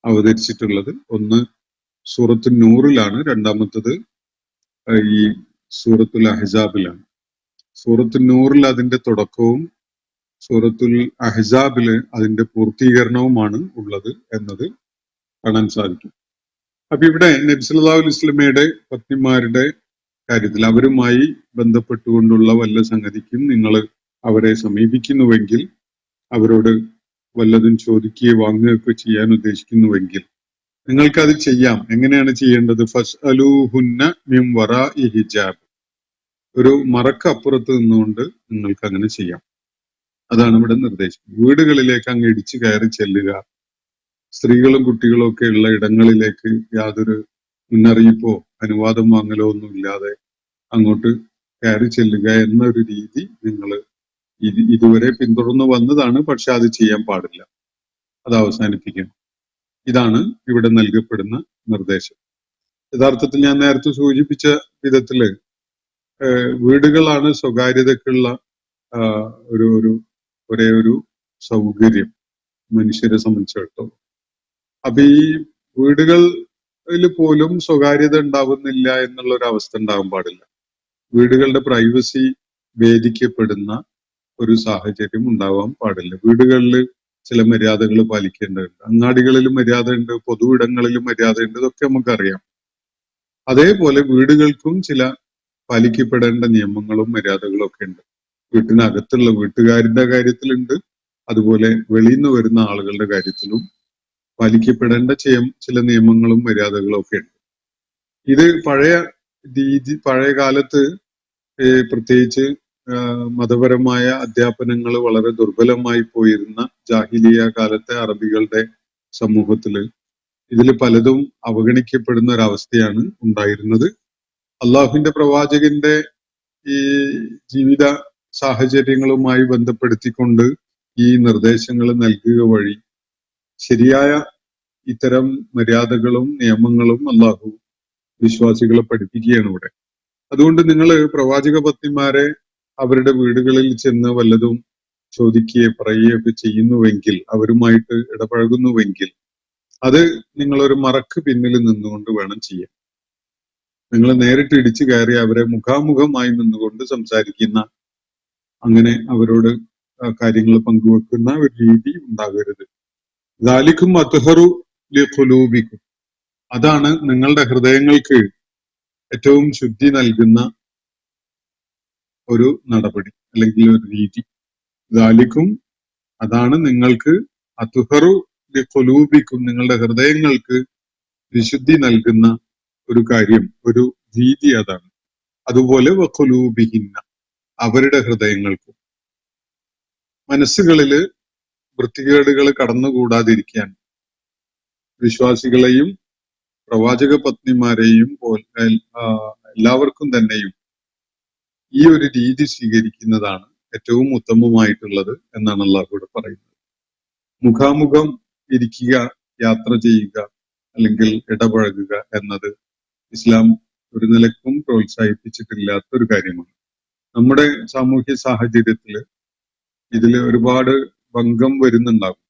അവതരിച്ചിട്ടുള്ളത്. ഒന്ന് സൂറത്തുൽ നൂറിലാണ്, രണ്ടാമത്തത് ഈ സൂറത്തുൽ അഹ്സാബിലാണ്. സൂറത്തുൽ നൂറിൽ അതിന്റെ തുടക്കവും സൂറത്തുൽ അഹ്സാബില് അതിന്റെ പൂർത്തീകരണവുമാണ് ഉള്ളത് എന്നത് കാണാൻ സാധിക്കും. അപ്പൊ ഇവിടെ നബി സല്ലല്ലാഹു അലൈഹി വസല്ലമയുടെ പത്നിമാരുടെ കാര്യത്തിൽ അവരുമായി ബന്ധപ്പെട്ടുകൊണ്ടുള്ള വല്ല സംഗതിക്കും നിങ്ങൾ അവരെ സമീപിക്കുന്നുവെങ്കിൽ, അവരോട് വല്ലതും ചോദിക്കുകയോ വാങ്ങുകയൊക്കെ ചെയ്യാൻ ഉദ്ദേശിക്കുന്നുവെങ്കിൽ നിങ്ങൾക്കത് ചെയ്യാം. എങ്ങനെയാണ് ചെയ്യേണ്ടത്? ഫസ്അലൂഹുന്ന മിൻ വറാഇ ഹിജാബ്, ഒരു മറക്കപ്പുറത്ത് നിന്നുകൊണ്ട് നിങ്ങൾക്ക് അങ്ങനെ ചെയ്യാം. അതാണ് ഇവിടെ നിർദ്ദേശം. വീടുകളിലേക്ക് അങ്ങ് ഇടിച്ചു കയറി ചെല്ലുക, സ്ത്രീകളും കുട്ടികളും ഒക്കെ ഉള്ള ഇടങ്ങളിലേക്ക് യാതൊരു മുന്നറിയിപ്പോ അനുവാദം വാങ്ങലോ ഒന്നും ഇല്ലാതെ അങ്ങോട്ട് കയറി ചെല്ലുക എന്നൊരു രീതി നിങ്ങൾ ഇതുവരെ പിന്തുടർന്നു വന്നതാണ്. പക്ഷെ അത് ചെയ്യാൻ പാടില്ല, അത് അവസാനിപ്പിക്കണം. ഇതാണ് ഇവിടെ നൽകപ്പെടുന്ന നിർദ്ദേശം. യഥാർത്ഥത്തിൽ ഞാൻ നേരത്തെ സൂചിപ്പിച്ച വിധത്തില് വീടുകളാണ് സ്വകാര്യതക്കുള്ള ഒരു ഒരേ ഒരു സൗകര്യം മനുഷ്യരെ സംബന്ധിച്ചിടത്തോളം. അപ്പൊ ഈ വീടുകളിൽ പോലും സ്വകാര്യത ഉണ്ടാവുന്നില്ല എന്നുള്ള ഒരു അവസ്ഥ ഉണ്ടാകാൻ പാടില്ല. വീടുകളുടെ പ്രൈവസി ഭേദിക്കപ്പെടുന്ന ഒരു സാഹചര്യം ഉണ്ടാവാൻ പാടില്ല. വീടുകളിൽ ചില മര്യാദകൾ പാലിക്കേണ്ടതുണ്ട്, അങ്ങാടികളിലും മര്യാദയുണ്ട്, പൊതു ഇടങ്ങളിലും മര്യാദയുണ്ട്, ഇതൊക്കെ നമുക്കറിയാം. അതേപോലെ വീടുകൾക്കും ചില പാലിക്കപ്പെടേണ്ട നിയമങ്ങളും മര്യാദകളും ഒക്കെ ഉണ്ട്. വീട്ടിനകത്തുള്ള വീട്ടുകാരുടെ കാര്യത്തിലുണ്ട്, അതുപോലെ വെളിയിൽ നിന്ന് വരുന്ന ആളുകളുടെ കാര്യത്തിലും പാലിക്കപ്പെടേണ്ട ചില നിയമങ്ങളും മര്യാദകളും ഒക്കെ ഉണ്ട്. ഇത് പഴയ കാലത്ത് പ്രത്യേകിച്ച് മതപരമായ അധ്യാപനങ്ങൾ വളരെ ദുർബലമായി പോയിരുന്ന ജാഹിലിയ കാലത്തെ അറബികളുടെ സമൂഹത്തില് ഇതിൽ പലതും അവഗണിക്കപ്പെടുന്ന ഒരവസ്ഥയാണ് ഉണ്ടായിരുന്നത്. അള്ളാഹുവിന്റെ പ്രവാചകന്റെ ഈ ജീവിത സാഹചര്യങ്ങളുമായി ബന്ധപ്പെടുത്തിക്കൊണ്ട് ഈ നിർദ്ദേശങ്ങൾ നൽകുക വഴി ശരിയായ ഇത്തരം മര്യാദകളും നിയമങ്ങളും അള്ളാഹു വിശ്വാസികളെ പഠിപ്പിക്കുകയാണ് ഇവിടെ. അതുകൊണ്ട് നിങ്ങൾ പ്രവാചക പത്നിമാരെ അവരുടെ വീടുകളിൽ ചെന്ന് വല്ലതും ചോദിക്കുകയോ പറയുകയൊക്കെ ചെയ്യുന്നുവെങ്കിൽ, അവരുമായിട്ട് ഇടപഴകുന്നുവെങ്കിൽ, അത് നിങ്ങളൊരു മറക്ക് പിന്നിൽ നിന്നുകൊണ്ട് വേണം ചെയ്യാൻ. നിങ്ങൾ നേരിട്ട് ഇടിച്ചു കയറി അവരെ മുഖാമുഖമായി നിന്നുകൊണ്ട് സംസാരിക്കുന്ന, അങ്ങനെ അവരോട് കാര്യങ്ങൾ പങ്കുവെക്കുന്ന ഒരു രീതി ഉണ്ടാകരുത്. ദാലിക്കും അത്ഹറു ലിഖുലൂബിക്കും, അതാണ് നിങ്ങളുടെ ഹൃദയങ്ങൾക്ക് ഏറ്റവും ശുദ്ധി നൽകുന്ന ഒരു നടപടി അല്ലെങ്കിൽ ഒരു രീതി. ദാലിക്കും, അതാണ് നിങ്ങൾക്ക് അത്ഹറു ലിഖുലൂബിക്കും, നിങ്ങളുടെ ഹൃദയങ്ങൾക്ക് വിശുദ്ധി നൽകുന്ന ഒരു കാര്യം, ഒരു രീതി അതാണ്. അതുപോലെ വഖുലൂബിഹിന്ന, അവരുടെ ഹൃദയങ്ങൾക്കും. മനസ്സുകളില് വൃത്തികേടുകൾ കടന്നുകൂടാതിരിക്കാൻ വിശ്വാസികളെയും പ്രവാചക പത്നിമാരെയും എല്ലാവർക്കും തന്നെയും ഈ ഒരു രീതി സ്വീകരിക്കുന്നതാണ് ഏറ്റവും ഉത്തമമായിട്ടുള്ളത് എന്നാണ് അള്ളാഹുവിടെ പറയുന്നത്. മുഖാമുഖം ഇരിക്കുക, യാത്ര ചെയ്യുക, അല്ലെങ്കിൽ ഇടപഴകുക എന്നത് ഇസ്ലാം ഒരു നിലക്കും പ്രോത്സാഹിപ്പിച്ചിട്ടില്ലാത്ത ഒരു കാര്യമാണ്. നമ്മുടെ സാമൂഹ്യ സാഹചര്യത്തില് ഇതില് ഒരുപാട് ഭംഗം വരുന്നുണ്ടാകും.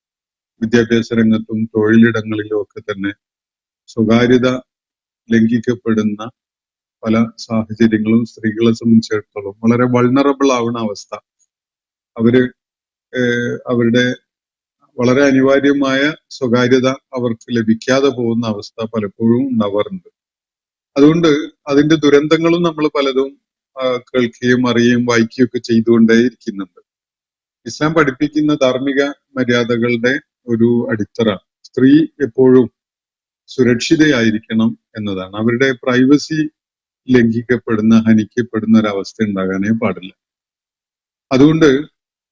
വിദ്യാഭ്യാസ രംഗത്തും തൊഴിലിടങ്ങളിലും ഒക്കെ തന്നെ സ്വകാര്യത ലംഘിക്കപ്പെടുന്ന പല സാഹചര്യങ്ങളും സ്ത്രീകളെ സംബന്ധിച്ചിടത്തോളം വളരെ വൾണറബിൾ ആവുന്ന അവസ്ഥ, അവരുടെ വളരെ അനിവാര്യമായ സ്വകാര്യത അവർക്ക് ലഭിക്കാതെ പോകുന്ന അവസ്ഥ പലപ്പോഴും ഉണ്ടാവാറുണ്ട്. അതുകൊണ്ട് അതിന്റെ ദുരന്തങ്ങളും നമ്മൾ പലതും കേൾക്കുകയും അറിയുകയും വായിക്കുകയും ഒക്കെ ചെയ്തുകൊണ്ടേയിരിക്കുന്നുണ്ട്. ഇസ്ലാം പഠിപ്പിക്കുന്ന ധാർമ്മിക മര്യാദകളുടെ ഒരു അടിത്തറ സ്ത്രീ എപ്പോഴും സുരക്ഷിതയായിരിക്കണം എന്നതാണ്. അവരുടെ പ്രൈവസി ഹനിക്കപ്പെടുന്ന ഒരവസ്ഥ ഉണ്ടാകാനേ പാടില്ല. അതുകൊണ്ട്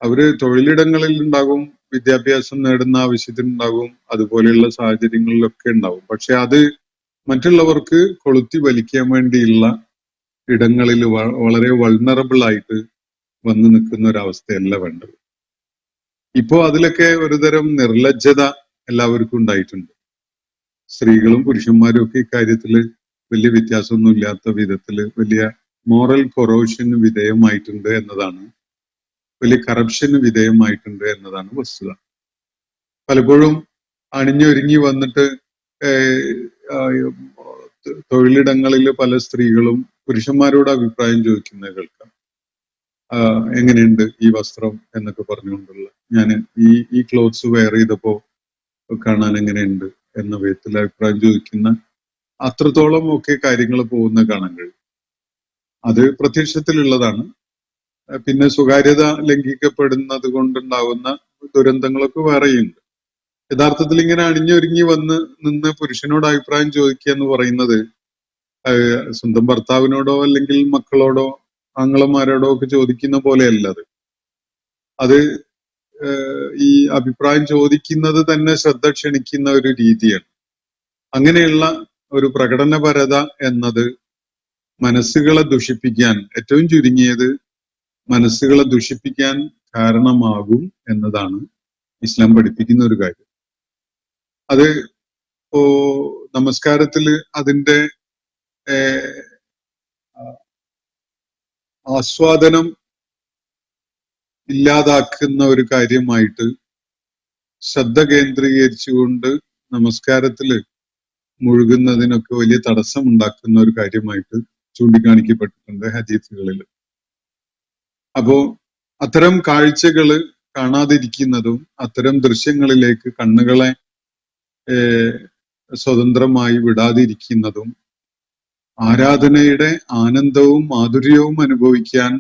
അവര് തൊഴിലിടങ്ങളിൽ ഉണ്ടാകും, വിദ്യാഭ്യാസം നേടുന്ന ആവശ്യത്തിനുണ്ടാകും, അതുപോലെയുള്ള സാഹചര്യങ്ങളിലൊക്കെ ഉണ്ടാവും. പക്ഷെ അത് മറ്റുള്ളവർക്ക് കൊളുത്തി വലിക്കാൻ വേണ്ടിയുള്ള ഇടങ്ങളിൽ വളരെ വൾണറബിൾ ആയിട്ട് വന്നു നിൽക്കുന്ന ഒരവസ്ഥയല്ല വേണ്ടത്. ഇപ്പോ അതിലൊക്കെ ഒരുതരം നിർലജ്ജത എല്ലാവർക്കും ഉണ്ടായിട്ടുണ്ട്. സ്ത്രീകളും പുരുഷന്മാരും ഒക്കെ ഇക്കാര്യത്തില് വലിയ വ്യത്യാസമൊന്നും ഇല്ലാത്ത വിധത്തില് വലിയ മോറൽ കൊറോഷന് വിധേയമായിട്ടുണ്ട് എന്നതാണ്, വലിയ കറപ്ഷന് വിധേയമായിട്ടുണ്ട് എന്നതാണ് വസ്തുത. പലപ്പോഴും അണിഞ്ഞൊരുങ്ങി വന്നിട്ട് തൊഴിലിടങ്ങളിൽ പല സ്ത്രീകളും പുരുഷന്മാരോട് അഭിപ്രായം ചോദിക്കുന്നത് കേൾക്കാം. എങ്ങനെയുണ്ട് ഈ വസ്ത്രം എന്നൊക്കെ പറഞ്ഞുകൊണ്ടുള്ള, ഞാൻ ഈ ക്ലോത്ത്സ് വെയർ ചെയ്തപ്പോ കാണാൻ എങ്ങനെയുണ്ട് എന്ന വിധത്തിൽ അഭിപ്രായം ചോദിക്കുന്ന അത്രത്തോളം ഒക്കെ കാര്യങ്ങൾ പോകുന്ന കാണാൻ കഴിയും. അത് പ്രത്യക്ഷത്തിലുള്ളതാണ്. പിന്നെ സ്വകാര്യത ലംഘിക്കപ്പെടുന്നത് കൊണ്ടുണ്ടാവുന്ന ദുരന്തങ്ങളൊക്കെ വേറെയുണ്ട്. യഥാർത്ഥത്തിൽ ഇങ്ങനെ അണിഞ്ഞൊരുങ്ങി നിന്ന് പുരുഷനോട് അഭിപ്രായം ചോദിക്കുക എന്ന് പറയുന്നത് സ്വന്തം ഭർത്താവിനോടോ അല്ലെങ്കിൽ മക്കളോടോ ആങ്ങളമാരോടോ ഒക്കെ ചോദിക്കുന്ന പോലെയല്ല. അത് ഈ അഭിപ്രായം ചോദിക്കുന്നത് തന്നെ ശ്രദ്ധ ക്ഷണിക്കുന്ന ഒരു രീതിയാണ്. അങ്ങനെയുള്ള ഒരു പ്രകടനപരത എന്നത് മനസ്സുകളെ ദുഷിപ്പിക്കാൻ, ഏറ്റവും ചുരുങ്ങിയത് മനസ്സുകളെ ദുഷിപ്പിക്കാൻ കാരണമാകും എന്നതാണ് ഇസ്ലാം പഠിപ്പിക്കുന്ന ഒരു കാര്യം. അത് നമസ്കാരത്തില് അതിന്റെ ആസ്വാദനം ഇല്ലാതാക്കുന്ന ഒരു കാര്യമായിട്ട് ശ്രദ്ധ കേന്ദ്രീകരിച്ചുകൊണ്ട് നമസ്കാരത്തില് മുഴുകുന്നതിനൊക്കെ വലിയ തടസ്സം ഉണ്ടാക്കുന്ന ഒരു കാര്യമായിട്ട് ചൂണ്ടിക്കാണിക്കപ്പെട്ടിട്ടുണ്ട് ഹദീസുകളിൽ. അപ്പോ അത്തരം കാഴ്ചകള് കാണാതിരിക്കുന്നതും അത്തരം ദൃശ്യങ്ങളിലേക്ക് കണ്ണുകളെ സ്വതന്ത്രമായി വിടാതിരിക്കുന്നതും ആരാധനയുടെ ആനന്ദവും മാധുര്യവും അനുഭവിക്കാൻ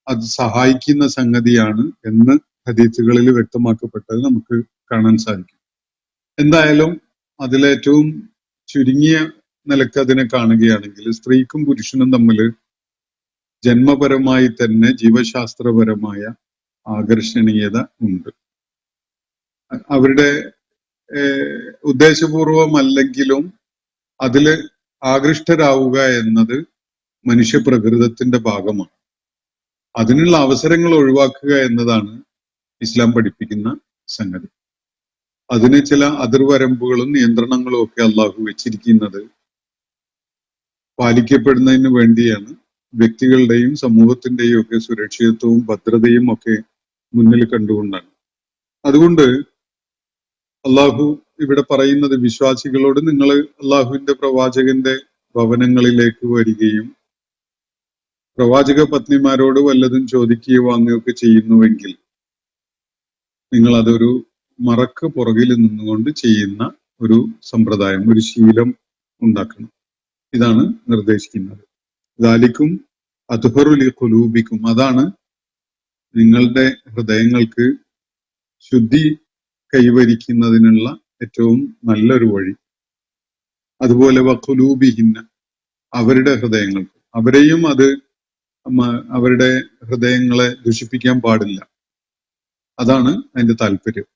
അത് സഹായിക്കുന്ന സംഗതിയാണ് എന്ന് ഹദീസുകളിൽ വ്യക്തമാക്കപ്പെട്ടത് നമുക്ക് കാണാൻ സാധിക്കും. എന്തായാലും അതിലേറ്റവും ചുരുങ്ങിയ നിലക്ക് അതിനെ കാണുകയാണെങ്കിൽ സ്ത്രീക്കും പുരുഷനും തമ്മിൽ ജന്മപരമായി തന്നെ ജീവശാസ്ത്രപരമായ ആകർഷണീയത ഉണ്ട്. അവരുടെ ഉദ്ദേശപൂർവമല്ലെങ്കിലും അതില് ആകൃഷ്ടരാവുക എന്നത് മനുഷ്യപ്രകൃതത്തിന്റെ ഭാഗമാണ്. അതിനുള്ള അവസരങ്ങൾ ഒഴിവാക്കുക എന്നതാണ് ഇസ്ലാം പഠിപ്പിക്കുന്ന സംഗതി. അതിന് ചില അതിർവരമ്പുകളും നിയന്ത്രണങ്ങളും ഒക്കെ അള്ളാഹു വെച്ചിരിക്കുന്നത് പാലിക്കപ്പെടുന്നതിന് വേണ്ടിയാണ്. വ്യക്തികളുടെയും സമൂഹത്തിന്റെയും ഒക്കെ സുരക്ഷിതത്വവും ഭദ്രതയും ഒക്കെ മുന്നിൽ കണ്ടുകൊണ്ടാണ്. അതുകൊണ്ട് അള്ളാഹു ഇവിടെ പറയുന്നത് വിശ്വാസികളോട് നിങ്ങൾ അള്ളാഹുവിന്റെ പ്രവാചകന്റെ ഭവനങ്ങളിലേക്ക് വരികയും പ്രവാചക പത്നിമാരോട് വല്ലതും ചോദിക്കുകയോ വാങ്ങുകയൊക്കെ ചെയ്യുന്നുവെങ്കിൽ നിങ്ങൾ അതൊരു മറക്ക് പുറകിൽ നിന്നുകൊണ്ട് ചെയ്യുന്ന ഒരു സമ്പ്രദായം, ഒരു ശീലം ഉണ്ടാക്കണം. ഇതാണ് നിർദ്ദേശിക്കുന്നത്. ദാലിക്കും അത്ഹറുലി ഖുലൂബിക്കും, അതാണ് നിങ്ങളുടെ ഹൃദയങ്ങൾക്ക് ശുദ്ധി കൈവരിക്കുന്നതിനുള്ള ഏറ്റവും നല്ലൊരു വഴി. അതുപോലെ വഖുലൂബിഹിന്ന, അവരുടെ ഹൃദയങ്ങൾക്ക്, അവരെയും അത് അവരുടെ ഹൃദയങ്ങളെ ദുഷിപ്പിക്കാൻ പാടില്ല. അതാണ് അതിന്റെ താല്പര്യം.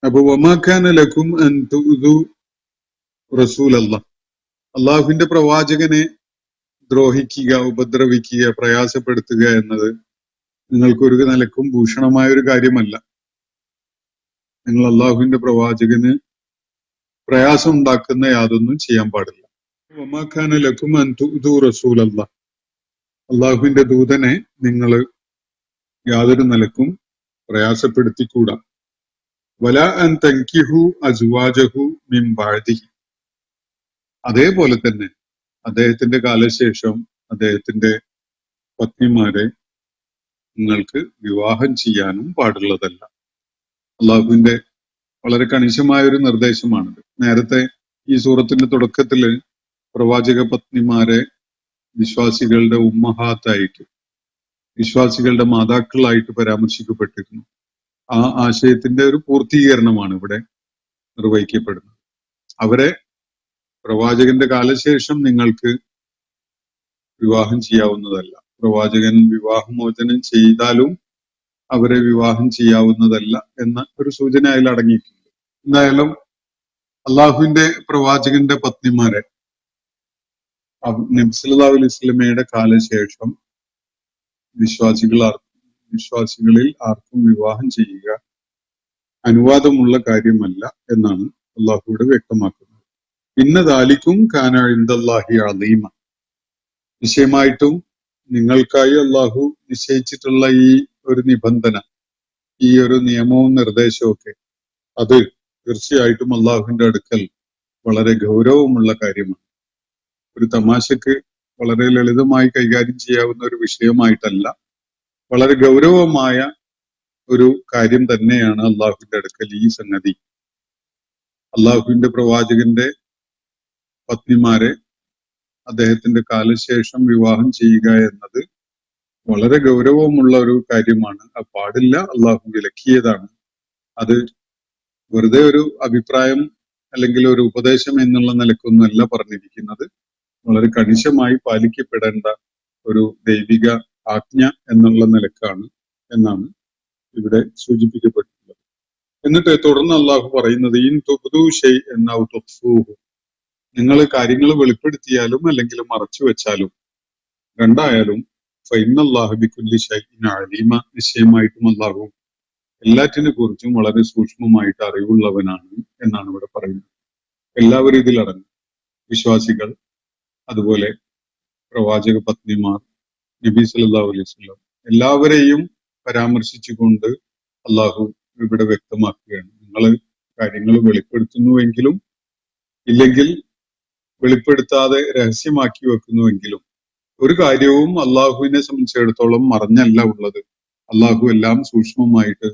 അപ്പൊ വമാക്കാന ലക്കും അൻ തുഉദു റസൂലല്ലാഹ്, അള്ളാഹുവിന്റെ പ്രവാചകനെ ദ്രോഹിക്കുക, ഉപദ്രവിക്കുക, പ്രയാസപ്പെടുത്തുക എന്നത് നിങ്ങൾക്കൊരു നിലക്കും ഭൂഷണമായ ഒരു കാര്യമല്ല. നിങ്ങൾ അള്ളാഹുവിന്റെ പ്രവാചകന് പ്രയാസം ഉണ്ടാക്കുന്ന യാതൊന്നും ചെയ്യാൻ പാടില്ല. വമാക്കാന ലക്കും അൻ തുഉദു റസൂലല്ലാഹ്, അള്ളാഹുവിന്റെ ദൂതനെ നിങ്ങൾ യാതൊരു നിലക്കും പ്രയാസപ്പെടുത്തിക്കൂടാ. വല അൻ തൻകിഹു അസ്വാജഹു മിൻ ബഅദിഹി, അതേപോലെ തന്നെ അദ്ദേഹത്തിന്റെ കാലശേഷം അദ്ദേഹത്തിന്റെ പത്നിമാരെ നിങ്ങൾക്ക് വിവാഹം ചെയ്യാനും പാടുള്ളതല്ല. അള്ളാഹുവിന്റെ വളരെ കണിശമായ ഒരു നിർദ്ദേശമാണിത്. നേരത്തെ ഈ സൂറത്തിന്റെ തുടക്കത്തില് പ്രവാചക പത്നിമാരെ വിശ്വാസികളുടെ ഉമ്മഹാത്തായിട്ട്, വിശ്വാസികളുടെ മാതാക്കളായിട്ട് പരാമർശിക്കപ്പെട്ടിരുന്നു. ആ ആശയത്തിന്റെ ഒരു പൂർത്തീകരണമാണ് ഇവിടെ നിർവഹിക്കപ്പെടുന്നത്. അവരെ പ്രവാചകന്റെ കാലശേഷം നിങ്ങൾക്ക് വിവാഹം ചെയ്യാവുന്നതല്ല. പ്രവാചകൻ വിവാഹമോചനം ചെയ്താലും അവരെ വിവാഹം ചെയ്യാവുന്നതല്ല എന്ന ഒരു സൂചന അതിൽ അടങ്ങിയിട്ടുണ്ട്. എന്തായാലും അള്ളാഹുവിന്റെ പ്രവാചകന്റെ പത്നിമാരെ നബി സല്ലല്ലാഹു അലൈഹി വസല്ലമയുടെ കാലശേഷം വിശ്വാസികളിൽ ആർക്കും വിവാഹം ചെയ്യുക അനുവാദമുള്ള കാര്യമല്ല എന്നാണ് അള്ളാഹുവിടെ വ്യക്തമാക്കുന്നത്. ഇന്നദാലിക്കും കാന ഇൻദല്ലാഹി അളീമ, നിശ്ചയമായിട്ടും നിങ്ങൾക്കായി അള്ളാഹു നിശ്ചയിച്ചിട്ടുള്ള ഈ ഒരു നിബന്ധന, ഈ ഒരു നിയമവും നിർദ്ദേശവും ഒക്കെ, അത് തീർച്ചയായിട്ടും അള്ളാഹുവിന്റെ അടുക്കൽ വളരെ ഗൗരവമുള്ള കാര്യമാണ്. ഒരു തമാശക്ക് വളരെ ലളിതമായി കൈകാര്യം ചെയ്യാവുന്ന ഒരു വിഷയമായിട്ടല്ല, വളരെ ഗൗരവമായ ഒരു കാര്യം തന്നെയാണ് അള്ളാഹുവിന്റെ അടുക്കൽ ഈ സംഗതി. അള്ളാഹുവിന്റെ പ്രവാചകന്റെ പത്നിമാരെ അദ്ദേഹത്തിന്റെ കാലശേഷം വിവാഹം ചെയ്യുക എന്നത് വളരെ ഗൗരവമുള്ള ഒരു കാര്യമാണ്. അത് പാടില്ല, അള്ളാഹു വിലക്കിയതാണ്. അത് വെറുതെ ഒരു അഭിപ്രായം അല്ലെങ്കിൽ ഒരു ഉപദേശം എന്നുള്ള നിലക്കൊന്നുമല്ല പറഞ്ഞിരിക്കുന്നത്. വളരെ കണിശമായി പാലിക്കപ്പെടേണ്ട ഒരു ദൈവിക ആജ്ഞ എന്നുള്ള നിലക്കാണ് എന്നാണ് ഇവിടെ സൂചിപ്പിക്കപ്പെട്ടിട്ടുള്ളത്. എന്നിട്ട് തുടർന്ന് അള്ളാഹു പറയുന്നത് ഇൻ തുബ്ദു ഷൈഅൻ ഔ തുഖ്ഫൂഹു, നിങ്ങൾ കാര്യങ്ങൾ വെളിപ്പെടുത്തിയാലും അല്ലെങ്കിൽ മറച്ചു വെച്ചാലും, രണ്ടായാലും ഫഇന്നല്ലാഹ ബികുല്ലി ഷൈഇൻ അലീമ, നിശ്ചയമായിട്ടും അള്ളാഹു എല്ലാറ്റിനെ കുറിച്ചും വളരെ സൂക്ഷ്മമായിട്ട് അറിവുള്ളവനാണ് എന്നാണ് ഇവിടെ പറയുന്നത്. എല്ലാവരും ഇതിലടങ്ങും, വിശ്വാസികൾ, അതുപോലെ പ്രവാചക പത്നിമാർ, നബി സല്ലല്ലാഹു അലൈഹി വസല്ലം, എല്ലാവരെയും പരാമർശിച്ചുകൊണ്ട് അള്ളാഹു ഇവിടെ വ്യക്തമാക്കുകയാണ്. നിങ്ങൾ കാര്യങ്ങൾ വെളിപ്പെടുത്തുന്നുവെങ്കിലും ഇല്ലെങ്കിൽ വെളിപ്പെടുത്താതെ രഹസ്യമാക്കി വെക്കുന്നുവെങ്കിലും ഒരു കാര്യവും അള്ളാഹുവിനെ സംബന്ധിച്ചിടത്തോളം മറഞ്ഞല്ല ഉള്ളത്. അള്ളാഹു എല്ലാം സൂക്ഷ്മമായിട്ട്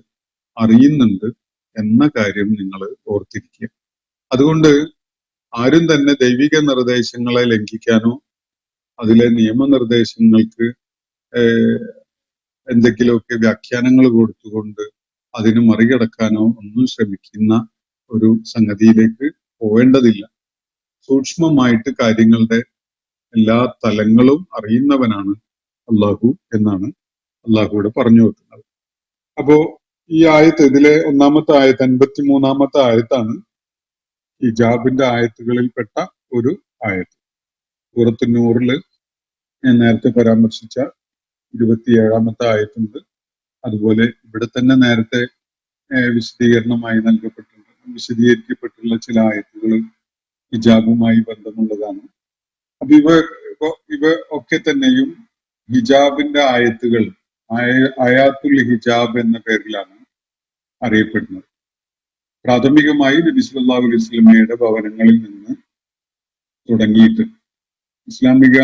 അറിയുന്നുണ്ട് എന്ന കാര്യം നിങ്ങൾ ഓർത്തിരിക്കുക. അതുകൊണ്ട് ആരും തന്നെ ദൈവിക നിർദ്ദേശങ്ങളെ ലംഘിക്കാനോ അതിലെ നിയമനിർദ്ദേശങ്ങൾക്ക് എന്തെങ്കിലുമൊക്കെ വ്യാഖ്യാനങ്ങൾ കൊടുത്തുകൊണ്ട് അതിന് മറികടക്കാനോ ഒന്നും ശ്രമിക്കുന്ന ഒരു സംഗതിയിലേക്ക് പോവേണ്ടതില്ല. സൂക്ഷ്മമായിട്ട് കാര്യങ്ങളുടെ എല്ലാ തലങ്ങളും അറിയുന്നവനാണ് അള്ളാഹു എന്നാണ് അള്ളാഹുവിടെ പറഞ്ഞു വെക്കുന്നത്. അപ്പോ ഈ ആയത്ത്, ഇതിലെ ഒന്നാമത്തെ ആയത്ത് 53-ാമത്തെ ആയത്താണ് ഹിജാബിന്റെ ആയത്തുകളിൽപ്പെട്ട ഒരു ആയത്ത്. സൂറത്ത് നൂറില് ഞാൻ നേരത്തെ പരാമർശിച്ച 27-ാമത്തെ ആയത്തുണ്ട്. അതുപോലെ ഇവിടെ തന്നെ നേരത്തെ വിശദീകരണമായി വിശദീകരിക്കപ്പെട്ടുള്ള ചില ആയത്തുകൾ ഹിജാബുമായി ബന്ധമുള്ളതാണ്. അപ്പൊ ഇവ ഒക്കെ തന്നെയും ഹിജാബിന്റെ ആയത്തുകൾ, ആയാത്തുൽ ഹിജാബ് എന്ന പേരിലാണ് അറിയപ്പെടുന്നത്. പ്രാഥമികമായി നബി സല്ലല്ലാഹു അലൈഹി വസല്ലമയുടെ ഭവനങ്ങളിൽ നിന്ന് തുടങ്ങിയിട്ട് ഇസ്ലാമിക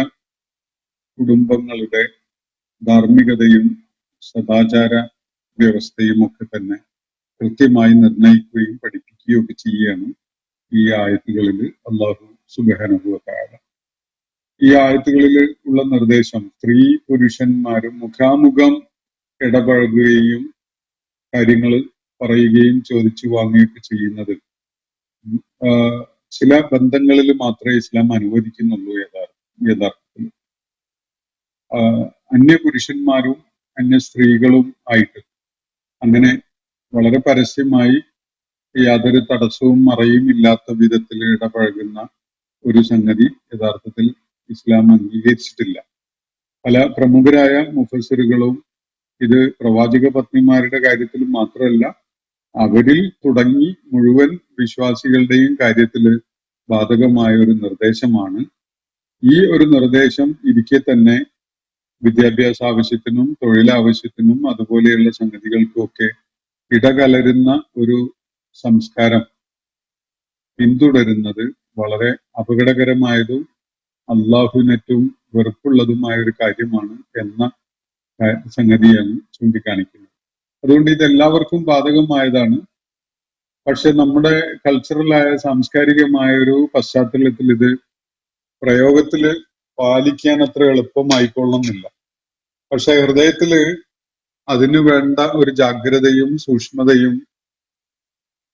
കുടുംബങ്ങളുടെ ധാർമ്മികതയും സദാചാര വ്യവസ്ഥയും ഒക്കെ തന്നെ കൃത്യമായി നിർണയിക്കുകയും പഠിപ്പിക്കുകയും ഒക്കെ ചെയ്യുകയാണ് ഈ ആയത്തുകളിൽ അല്ലാഹു സുബ്ഹാനഹു വ തആല. ഈ ആയത്തുകളിൽ ഉള്ള നിർദ്ദേശം സ്ത്രീ പുരുഷന്മാരും മുഖാമുഖം ഇടപഴകുകയും കാര്യങ്ങൾ പറയുകയും ചോദിച്ചു വാങ്ങുകയൊക്കെ ചെയ്യുന്നത് ചില ബന്ധങ്ങളിൽ മാത്രമേ ഇസ്ലാം അനുവദിക്കുന്നുള്ളൂ. യഥാർത്ഥത്തിൽ അന്യ പുരുഷന്മാരും അന്യ സ്ത്രീകളും ആയിട്ട് അങ്ങനെ വളരെ പരസ്യമായി യാതൊരു തടസ്സവും മറയും ഇല്ലാത്ത വിധത്തിൽ ഇടപഴകുന്ന ഒരു സംഗതി യഥാർത്ഥത്തിൽ ഇസ്ലാം അംഗീകരിച്ചിട്ടില്ല. പല പ്രമുഖരായ മുഫസ്സിറുകളും ഇത് പ്രവാചക പത്നിമാരുടെ കാര്യത്തിൽ മാത്രമല്ല, അവരിൽ തുടങ്ങി മുഴുവൻ വിശ്വാസികളുടെയും കാര്യത്തിൽ ബാധകമായ ഒരു നിർദ്ദേശമാണ്. ഈ ഒരു നിർദ്ദേശം ഇരിക്കെ തന്നെ വിദ്യാഭ്യാസ ആവശ്യത്തിനും തൊഴിലാവശ്യത്തിനും അതുപോലെയുള്ള സംഗതികൾക്കുമൊക്കെ ഇടകലരുന്ന ഒരു സംസ്കാരം പിന്തുടരുന്നത് വളരെ അപകടകരമായതും അള്ളാഹുവിനേറ്റവും വെറുപ്പുള്ളതുമായ ഒരു കാര്യമാണ് എന്ന സംഗതിയാണ് ചൂണ്ടിക്കാണിക്കുന്നത്. അതുകൊണ്ട് ഇത് എല്ലാവർക്കും ബാധകമായതാണ്. പക്ഷെ നമ്മുടെ കൾച്ചറലായ സാംസ്കാരികമായ ഒരു പശ്ചാത്തലത്തിൽ ഇത് പ്രയോഗത്തില് പാലിക്കാൻ അത്ര എളുപ്പമായിക്കൊള്ളുന്നില്ല. പക്ഷെ ഹൃദയത്തില് അതിനു വേണ്ട ഒരു ജാഗ്രതയും സൂക്ഷ്മതയും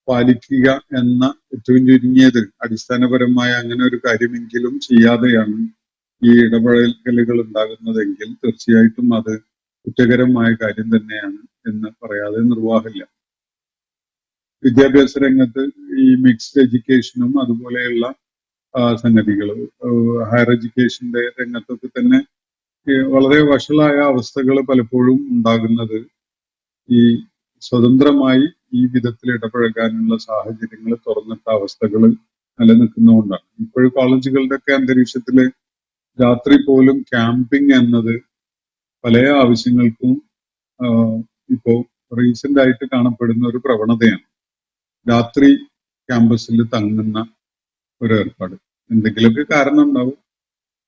പാലിക്കുക എന്ന ഏറ്റവും ചുരുങ്ങിയത് അടിസ്ഥാനപരമായ അങ്ങനെ ഒരു കാര്യമെങ്കിലും ചെയ്യാതെയാണ് ഈ ഇടപഴകലുകൾ ഉണ്ടാകുന്നതെങ്കിൽ തീർച്ചയായിട്ടും അത് കുറ്റകരമായ കാര്യം തന്നെയാണ് എന്ന് പറയാതെ നിർവാഹമില്ല. വിദ്യാഭ്യാസ രംഗത്ത് ഈ മിക്സ്ഡ് എഡ്യൂക്കേഷനും അതുപോലെയുള്ള സംഗതികൾ, ഹയർ എഡ്യൂക്കേഷന്റെ രംഗത്തൊക്കെ തന്നെ വളരെ വഷളായ അവസ്ഥകൾ പലപ്പോഴും ഉണ്ടാകുന്നത് ഈ സ്വതന്ത്രമായി ഈ വിധത്തിൽ ഇടപഴകാനുള്ള സാഹചര്യങ്ങൾ തുറന്നിട്ട അവസ്ഥകൾ നിലനിൽക്കുന്നതുകൊണ്ടാണ്. ഇപ്പോഴും കോളേജുകളുടെ ഒക്കെ അന്തരീക്ഷത്തില് രാത്രി പോലും ക്യാമ്പിംഗ് എന്നത് പല ആവശ്യങ്ങൾക്കും ഇപ്പോ റീസെന്റ് ആയിട്ട് കാണപ്പെടുന്ന ഒരു പ്രവണതയാണ്. രാത്രി ക്യാമ്പസിൽ തങ്ങുന്ന ഒരു ഏർപ്പാട്. എന്തെങ്കിലുമൊക്കെ കാരണം ഉണ്ടാവും.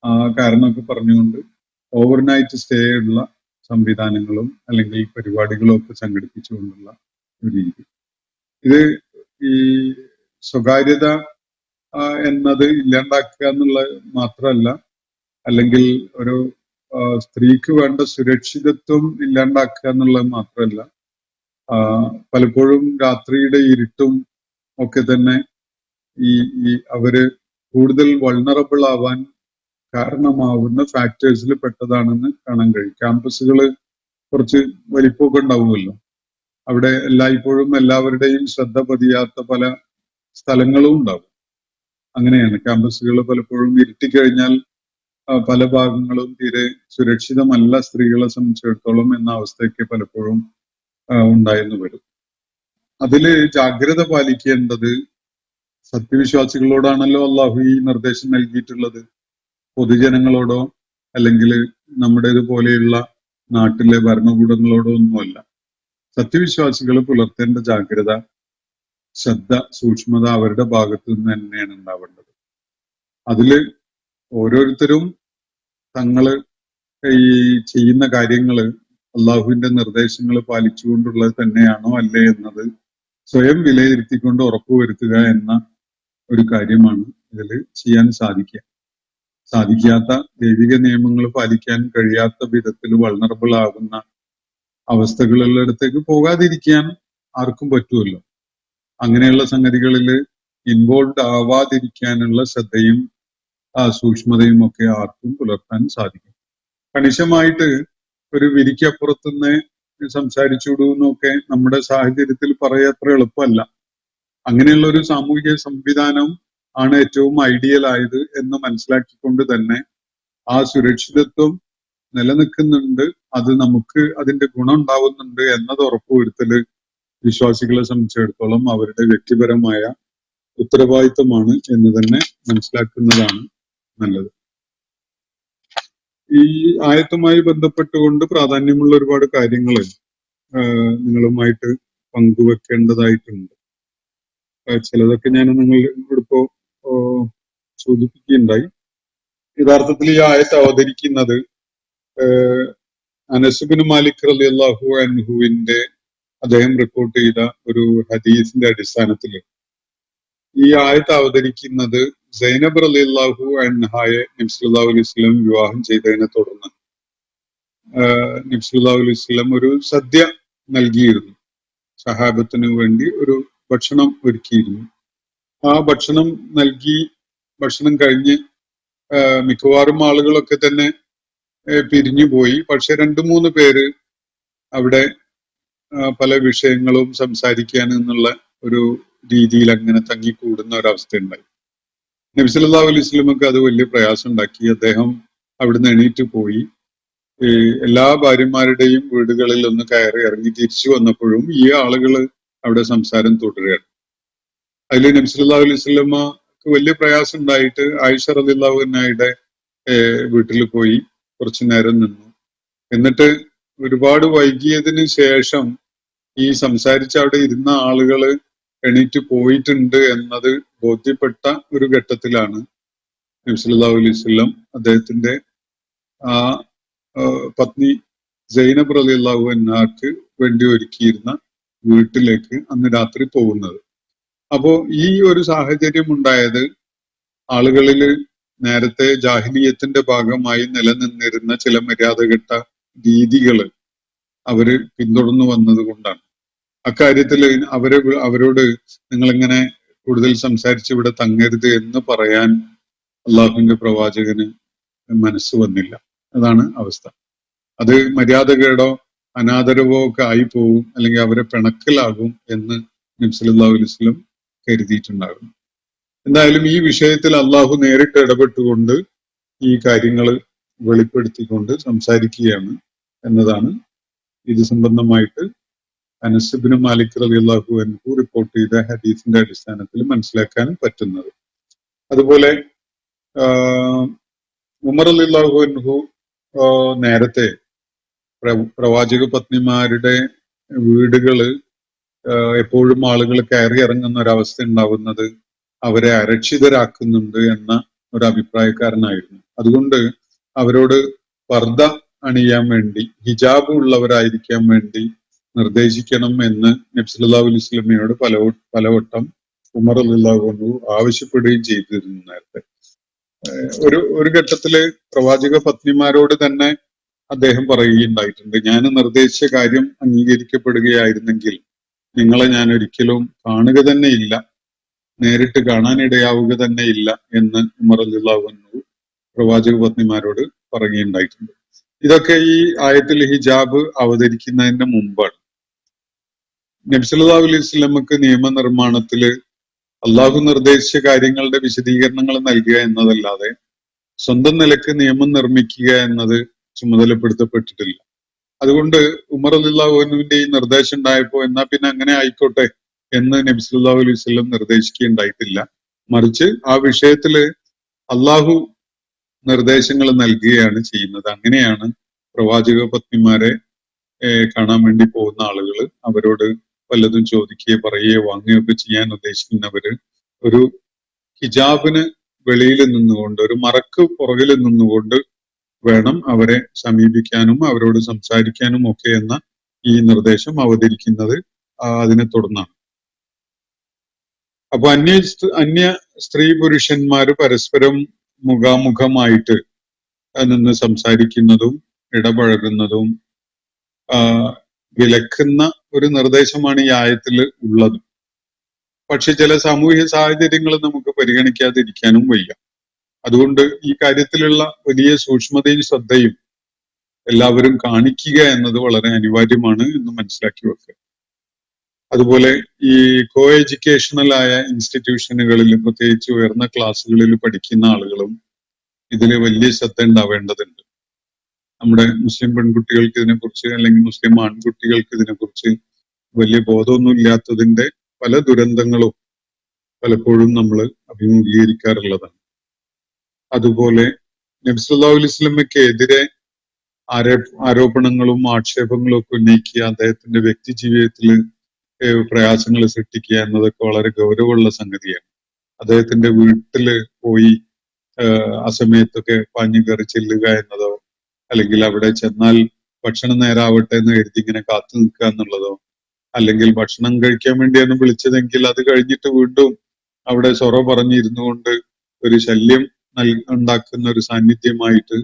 ആ കാരണമൊക്കെ പറഞ്ഞുകൊണ്ട് ഓവർനൈറ്റ് സ്റ്റേ ഉള്ള സംവിധാനങ്ങളും അല്ലെങ്കിൽ പരിപാടികളും ഒക്കെ സംഘടിപ്പിച്ചുകൊണ്ടുള്ള ഒരു രീതി. ഇത് ഈ സ്വകാര്യത എന്നത് ഇല്ലാണ്ടാക്കുക എന്നുള്ളത് മാത്രമല്ല, അല്ലെങ്കിൽ ഒരു സ്ത്രീക്ക് വേണ്ട സുരക്ഷിതത്വം ഇല്ലാണ്ടാക്കുക എന്നുള്ളത് മാത്രമല്ല, പലപ്പോഴും രാത്രിയുടെ ഇരുട്ടും ഒക്കെ തന്നെ ഈ അവര് കൂടുതൽ വൾണറബിൾ ആവാൻ കാരണമാവുന്ന ഫാക്ടേഴ്സിൽ പെട്ടതാണെന്ന് കാണാൻ കഴിയും. ക്യാമ്പസുകൾ കുറച്ച് വലിപ്പമൊക്കെ ഉണ്ടാവുമല്ലോ, അവിടെ എല്ലായ്പ്പോഴും എല്ലാവരുടെയും ശ്രദ്ധ പതിയാത്ത പല സ്ഥലങ്ങളും ഉണ്ടാവും. അങ്ങനെയാണ് ക്യാമ്പസുകൾ പലപ്പോഴും ഇരുട്ടിക്കഴിഞ്ഞാൽ പല ഭാഗങ്ങളും തീരെ സുരക്ഷിതമല്ല സ്ത്രീകളെ സംബന്ധിച്ചിടത്തോളം എന്ന അവസ്ഥയൊക്കെ പലപ്പോഴും ഉണ്ടായെന്ന് വരും. അതില് ജാഗ്രത പാലിക്കേണ്ടത് സത്യവിശ്വാസികളോടാണല്ലോ അള്ളാഹു ഈ നിർദ്ദേശം നൽകിയിട്ടുള്ളത്. പൊതുജനങ്ങളോടോ അല്ലെങ്കിൽ നമ്മുടേതുപോലെയുള്ള നാട്ടിലെ ഭരണകൂടങ്ങളോടോ ഒന്നുമല്ല. സത്യവിശ്വാസികൾ പുലർത്തേണ്ട ജാഗ്രത, ശ്രദ്ധ, സൂക്ഷ്മത അവരുടെ ഭാഗത്തു നിന്ന് തന്നെയാണ് ഉണ്ടാവേണ്ടത്. അതില് ഓരോരുത്തരും തങ്ങള് ഈ ചെയ്യുന്ന കാര്യങ്ങള് അള്ളാഹുവിന്റെ നിർദ്ദേശങ്ങൾ പാലിച്ചുകൊണ്ടുള്ളത് തന്നെയാണോ അല്ലേ എന്നത് സ്വയം വിലയിരുത്തിക്കൊണ്ട് ഉറപ്പുവരുത്തുക എന്ന ഒരു കാര്യമാണ് ഇതിൽ ചെയ്യാൻ സാധിക്കാത്ത ദൈവിക നിയമങ്ങൾ പാലിക്കാൻ കഴിയാത്ത വിധത്തിൽ വൾണറബിൾ ആകുന്ന അവസ്ഥകളുള്ളിടത്തേക്ക് പോകാതിരിക്കാൻ ആർക്കും പറ്റുമല്ലോ. അങ്ങനെയുള്ള സംഗതികളിൽ ഇൻവോൾവ് ആവാതിരിക്കാനുള്ള ശ്രദ്ധയും സൂക്ഷ്മതയും ഒക്കെ ആർക്കും പുലർത്താൻ സാധിക്കും. കണിശമായിട്ട് ഒരു വിരിക്കപ്പുറത്തുനിന്ന് സംസാരിച്ചുവിടൂ എന്നൊക്കെ നമ്മുടെ സാഹചര്യത്തിൽ പറയത്ര എളുപ്പമല്ല. അങ്ങനെയുള്ള ഒരു സാമൂഹിക സംവിധാനം ആണ് ഏറ്റവും ഐഡിയൽ ആയത് എന്ന് മനസ്സിലാക്കിക്കൊണ്ട് തന്നെ ആ സുരക്ഷിതത്വം നിലനിൽക്കുന്നുണ്ട്, അത് നമുക്ക് അതിന്റെ ഗുണം ഉണ്ടാവുന്നുണ്ട് എന്നത് ഉറപ്പുവരുത്തല് വിശ്വാസികളെ സംബന്ധിച്ചിടത്തോളം അവരുടെ വ്യക്തിപരമായ ഉത്തരവാദിത്തമാണ് എന്ന് തന്നെ മനസ്സിലാക്കുന്നതാണ് നല്ലത്. ഈ ആയത്തുമായി ബന്ധപ്പെട്ടുകൊണ്ട് പ്രാധാന്യമുള്ള ഒരുപാട് കാര്യങ്ങൾ നിങ്ങളുമായിട്ട് പങ്കുവെക്കേണ്ടതായിട്ടുണ്ട്. ചിലതൊക്കെ ഞാൻ നിങ്ങളിപ്പോ സൂചിപ്പിക്കുകയുണ്ടായി. യഥാർത്ഥത്തിൽ ഈ ആയത്ത് അവതരിക്കുന്നത് അനസ് ബിൻ മാലിക് റളിയല്ലാഹു അൻഹുവിന്റെ അദ്ദേഹം റിപ്പോർട്ട് ചെയ്ത ഒരു ഹദീസിന്റെ അടിസ്ഥാനത്തിൽ ഈ ആയത്ത് അവതരിക്കുന്നത് സൈനബ് റളിയല്ലാഹു അൻഹയെ നബി സല്ലല്ലാഹു അലൈഹി വസല്ലം വിവാഹം ചെയ്തതിനെ തുടർന്ന് നബി സല്ലല്ലാഹു അലൈഹി വസല്ലം ഒരു സദ്യ നൽകിയിരുന്നു. സഹാബത്തിന് വേണ്ടി ഒരു ഭക്ഷണം ഒരുക്കിയിരുന്നു. ആ ഭക്ഷണം ഭക്ഷണം കഴിഞ്ഞ് മിക്കവാറും ആളുകളൊക്കെ തന്നെ പിരിഞ്ഞുപോയി. പക്ഷെ 2-3 പേര് അവിടെ പല വിഷയങ്ങളും സംസാരിക്കാൻ എന്നുള്ള ഒരു രീതിയിൽ അങ്ങനെ തങ്ങിക്കൂടുന്ന ഒരവസ്ഥ ഉണ്ടായി. നബി സല്ലല്ലാഹു അലൈഹി വസല്ലമക്ക് അത് വലിയ പ്രയാസം ഉണ്ടാക്കി. അദ്ദേഹം അവിടുന്ന് എണീറ്റ് പോയി. എല്ലാ ഭാര്യമാരുടെയും വീടുകളിൽ ഒന്ന് കയറി ഇറങ്ങി തിരിച്ചു വന്നപ്പോഴും ഈ ആളുകൾ അവിടെ സംസാരം തുടരുകയാണ്. അതിൽ നബി സല്ലല്ലാഹു അലൈഹി വസല്ലമക്ക് വലിയ പ്രയാസം ഉണ്ടായിട്ട് ആയിഷ റളിയല്ലാഹു അൻഹയുടെ വീട്ടിൽ പോയി കുറച്ചു നേരം നിന്നു. എന്നിട്ട് ഒരുപാട് വൈകിയതിന് ശേഷം ഈ സംസാരിച്ച് അവിടെ ഇരുന്ന ആളുകൾ എണീറ്റ് പോയിട്ടുണ്ട് എന്നത് ബോധ്യപ്പെട്ട ഒരു ഘട്ടത്തിലാണ് നബി സല്ലല്ലാഹു അലൈഹി വസല്ലം അദ്ദേഹത്തിന്റെ ആ പത്നി സൈനബ് റളിയല്ലാഹു അൻഹാക്ക് വേണ്ടി ഒരുക്കിയിരുന്ന വീട്ടിലേക്ക് അന്ന് രാത്രി പോകുന്നത്. അപ്പോ ഈ ഒരു സാഹചര്യം ഉണ്ടായത് ആളുകളിൽ നേരത്തെ ജാഹിലിയത്തിന്റെ ഭാഗമായി നിലനിന്നിരുന്ന ചില മര്യാദഘട്ട രീതികൾ അവര് പിന്തുടർന്നു വന്നത് കൊണ്ടാണ്. അക്കാര്യത്തിൽ അവരോട് നിങ്ങളിങ്ങനെ കൂടുതൽ സംസാരിച്ച് ഇവിടെ തങ്ങരുത് എന്ന് പറയാൻ അള്ളാഹുവിന്റെ പ്രവാചകന് മനസ്സ് വന്നില്ല. അതാണ് അവസ്ഥ. അത് മര്യാദകേടോ അനാദരവോ ഒക്കെ ആയി പോവും, അല്ലെങ്കിൽ അവരെ പിണക്കലാകും എന്ന് നബി സല്ലല്ലാഹു അലൈഹി വസല്ലം കരുതിയിട്ടുണ്ടാകും. എന്തായാലും ഈ വിഷയത്തിൽ അള്ളാഹു നേരിട്ട് ഇടപെട്ടുകൊണ്ട് ഈ കാര്യങ്ങൾ വെളിപ്പെടുത്തിക്കൊണ്ട് സംസാരിക്കുകയാണ് എന്നതാണ് ഇത് സംബന്ധമായിട്ട് അനസ് ഇബ്നു മാലിക് റളിയല്ലാഹു അൻഹു റിപ്പോർട്ട് ചെയ്ത ഹദീസിന്റെ അടിസ്ഥാനത്തിൽ മനസ്സിലാക്കാൻ പറ്റുന്നത്. അതുപോലെ ഉമർ റളിയല്ലാഹു അൻഹു നേരത്തെ പ്രവാചക പത്നിമാരുടെ വീടുകള് എപ്പോഴും ആളുകൾ കയറി ഇറങ്ങുന്ന ഒരവസ്ഥ ഉണ്ടാവുന്നത് അവരെ അരക്ഷിതരാക്കുന്നുണ്ട് എന്ന ഒരു അഭിപ്രായക്കാരനായിരുന്നു. അതുകൊണ്ട് അവരോട് പർദ്ദ അണിയാൻ വേണ്ടി, ഹിജാബ് ഉള്ളവരായിരിക്കാൻ വേണ്ടി നിർദ്ദേശിക്കണം എന്ന് നബി സല്ലല്ലാഹു അലൈഹി വസല്ലമയോട് പലവട്ടം ഉമർ റളിയല്ലാഹു അൻഹു ആവശ്യപ്പെടുകയും ചെയ്തിരുന്നു നേരത്തെ. ഒരു ഘട്ടത്തില് പ്രവാചക പത്നിമാരോട് തന്നെ അദ്ദേഹം പറയുകയുണ്ടായിട്ടുണ്ട്, ഞാൻ നിർദ്ദേശിച്ച കാര്യം അംഗീകരിക്കപ്പെടുകയായിരുന്നെങ്കിൽ നിങ്ങളെ ഞാൻ ഒരിക്കലും കാണുക തന്നെ ഇല്ല, നേരിട്ട് കാണാനിടയാവുക തന്നെ ഇല്ല എന്ന് ഉമർ റളിയല്ലാഹു അൻഹു പ്രവാചക പത്നിമാരോട് പറയുകയുണ്ടായിട്ടുണ്ട്. ഇതൊക്കെ ഈ ആയത്തിൽ ഹിജാബ് അവതരിക്കുന്നതിന്റെ മുമ്പാണ്. നബി സല്ലല്ലാഹു അലൈഹി വസല്ലമക്ക് നിയമനിർമ്മാണത്തില് അള്ളാഹു നിർദ്ദേശിച്ച കാര്യങ്ങളുടെ വിശദീകരണങ്ങൾ നൽകുക എന്നതല്ലാതെ സ്വന്തം നിലക്ക് നിയമം നിർമ്മിക്കുക എന്നത് ചുമതലപ്പെടുത്തപ്പെട്ടിട്ടില്ല. അതുകൊണ്ട് ഉമർ റളിയല്ലാഹു അൻഹുവിന്റെ ഈ നിർദ്ദേശം ഉണ്ടായപ്പോ എന്നാ പിന്നെ അങ്ങനെ ആയിക്കോട്ടെ എന്ന് നബി സല്ലല്ലാഹു അലൈഹി വസല്ലം നിർദ്ദേശിക്കുകയുണ്ടായിട്ടില്ല. മറിച്ച് ആ വിഷയത്തില് അള്ളാഹു നിർദ്ദേശങ്ങൾ നൽകുകയാണ് ചെയ്യുന്നത്. അങ്ങനെയാണ് പ്രവാചക പത്നിമാരെ കാണാൻ വേണ്ടി പോകുന്ന ആളുകൾ അവരോട് വല്ലതും ചോദിക്കുകയോ പറയുകയോ വാങ്ങുകയോ ഒക്കെ ചെയ്യാൻ ഉദ്ദേശിക്കുന്നവര് ഒരു ഹിജാബിന് വെളിയിൽ നിന്നുകൊണ്ട്, ഒരു മറക്ക് പുറകിൽ നിന്നുകൊണ്ട് വേണം അവരെ സമീപിക്കാനും അവരോട് സംസാരിക്കാനും ഒക്കെ എന്ന ഈ നിർദ്ദേശം അവതരിക്കുന്നത് അതിനെ തുടർന്നാണ്. അപ്പൊ അന്യ സ്ത്രീ പുരുഷന്മാര് പരസ്പരം മുഖാമുഖമായിട്ട് നിന്ന് സംസാരിക്കുന്നതും ഇടപഴകുന്നതും വിലക്കുന്ന ഒരു നിർദ്ദേശമാണ് ഈ ആയത്തിൽ ഉള്ളത്. പക്ഷെ ചില സാമൂഹ്യ സാഹചര്യങ്ങൾ നമുക്ക് പരിഗണിക്കാതിരിക്കാനും വയ്യ. അതുകൊണ്ട് ഈ കാര്യത്തിലുള്ള വലിയ സൂക്ഷ്മതയും ശ്രദ്ധയും എല്ലാവരും കാണിക്കുക എന്നത് വളരെ അനിവാര്യമാണ് എന്ന് മനസ്സിലാക്കി വെക്കുക. അതുപോലെ ഈ കോ എഡ്യൂക്കേഷണൽ ആയ ഇൻസ്റ്റിറ്റ്യൂഷനുകളിൽ, പ്രത്യേകിച്ച് ഉയർന്ന ക്ലാസ്സുകളിൽ പഠിക്കുന്ന ആളുകളും ഇതിന് വലിയ ശ്രദ്ധ ഉണ്ടാവേണ്ടതുണ്ട്. നമ്മുടെ മുസ്ലിം പെൺകുട്ടികൾക്ക് ഇതിനെക്കുറിച്ച്, അല്ലെങ്കിൽ മുസ്ലിം ആൺകുട്ടികൾക്ക് ഇതിനെക്കുറിച്ച് വലിയ ബോധമൊന്നും ഇല്ലാത്തതിന്റെ പല ദുരന്തങ്ങളും പലപ്പോഴും നമ്മൾ അഭിമുഖീകരിക്കാറുള്ളതാണ്. അതുപോലെ നബി സല്ലല്ലാഹു അലൈഹി വസല്ലമയ്ക്ക് എതിരെ ആരോപണങ്ങളും ആക്ഷേപങ്ങളും ഒക്കെ ഉന്നയിക്കുക, അദ്ദേഹത്തിന്റെ വ്യക്തി ജീവിതത്തിൽ പ്രയാസങ്ങൾ സൃഷ്ടിക്കുക എന്നതൊക്കെ വളരെ ഗൗരവമുള്ള സംഗതിയാണ്. അദ്ദേഹത്തിന്റെ വീട്ടില് പോയി ആ സമയത്തൊക്കെ പാഞ്ഞു കയറി ചെല്ലുക എന്നതോ, അല്ലെങ്കിൽ അവിടെ ചെന്നാൽ ഭക്ഷണം നേരാവട്ടെ എന്ന് കരുതി ഇങ്ങനെ കാത്തു നിൽക്കുക എന്നുള്ളതോ, അല്ലെങ്കിൽ ഭക്ഷണം കഴിക്കാൻ വേണ്ടിയാണ് വിളിച്ചതെങ്കിൽ അത് കഴിഞ്ഞിട്ട് വീണ്ടും അവിടെ സൊറ പറഞ്ഞിരുന്നു കൊണ്ട് ഒരു ശല്യം ഉണ്ടാക്കുന്ന ഒരു സാന്നിധ്യമായിട്ട്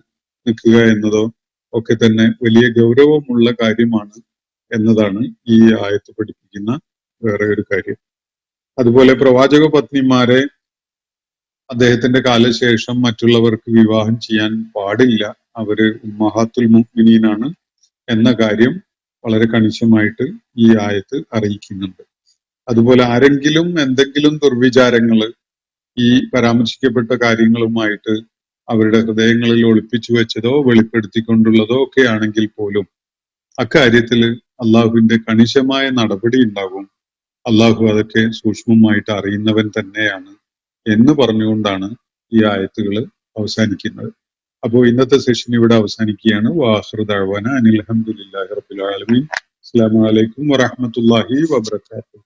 നിൽക്കുക എന്നതോ ഒക്കെ തന്നെ വലിയ ഗൗരവമുള്ള കാര്യമാണ് എന്നതാണ് ഈ ആയത്ത് പഠിപ്പിക്കുന്ന വേറെ ഒരു കാര്യം. അതുപോലെ പ്രവാചക പത്നിമാരെ അദ്ദേഹത്തിന്റെ കാലശേഷം മറ്റുള്ളവർക്ക് വിവാഹം ചെയ്യാൻ പാടില്ല, അവര് ഉമ്മഹാത്തുൽ മുഅ്മിനീനാണ് എന്ന കാര്യം വളരെ കണിശമായിട്ട് ഈ ആയത്ത് അറിയിക്കുന്നുണ്ട്. അതുപോലെ ആരെങ്കിലും എന്തെങ്കിലും ദുർവിചാരങ്ങള് ഈ പരാമർശിക്കപ്പെട്ട കാര്യങ്ങളുമായിട്ട് അവരുടെ ഹൃദയങ്ങളിൽ ഒളിപ്പിച്ചു വെച്ചതോ വെളിപ്പെടുത്തിക്കൊണ്ടുള്ളതോ ഒക്കെ ആണെങ്കിൽ പോലും അക്കാര്യത്തിൽ അള്ളാഹുവിന്റെ കണിശമായ നടപടി ഉണ്ടാകും. അള്ളാഹു അതൊക്കെ സൂക്ഷ്മമായിട്ട് അറിയുന്നവൻ തന്നെയാണ് എന്ന് പറഞ്ഞുകൊണ്ടാണ് ഈ ആയത്തുകൾ അവസാനിക്കുന്നത്. അപ്പോൾ ഇന്നത്തെ സെഷൻ ഇവിടെ അവസാനിക്കുകയാണ്. വാഖിറു ദഅ്വാന അനിൽ ഹംദുലില്ലാഹി റബ്ബിൽ ആലമീൻ. അസ്സലാമു അലൈക്കും വറഹ്മത്തുള്ളാഹി വബറകാതുഹു.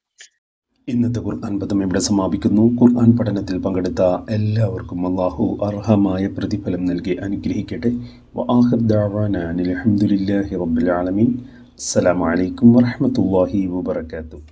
ഇന്നത്തെ ഖുർആൻ പദം ഇവിടെ സമാപിക്കുന്നു. ഖുർആൻ പഠനത്തിൽ പങ്കെടുത്ത എല്ലാവർക്കും അല്ലാഹു അർഹമായ പ്രതിഫലം നൽകി അനുഗ്രഹിക്കട്ടെ. വആഖിറു ദഅ്വാന അനിൽ ഹംദുലില്ലാഹി റബ്ബിൽ ആലമീൻ. അസ്സലാമു അലൈക്കും വറഹ്മത്തുള്ളാഹി വബറകാതുഹു.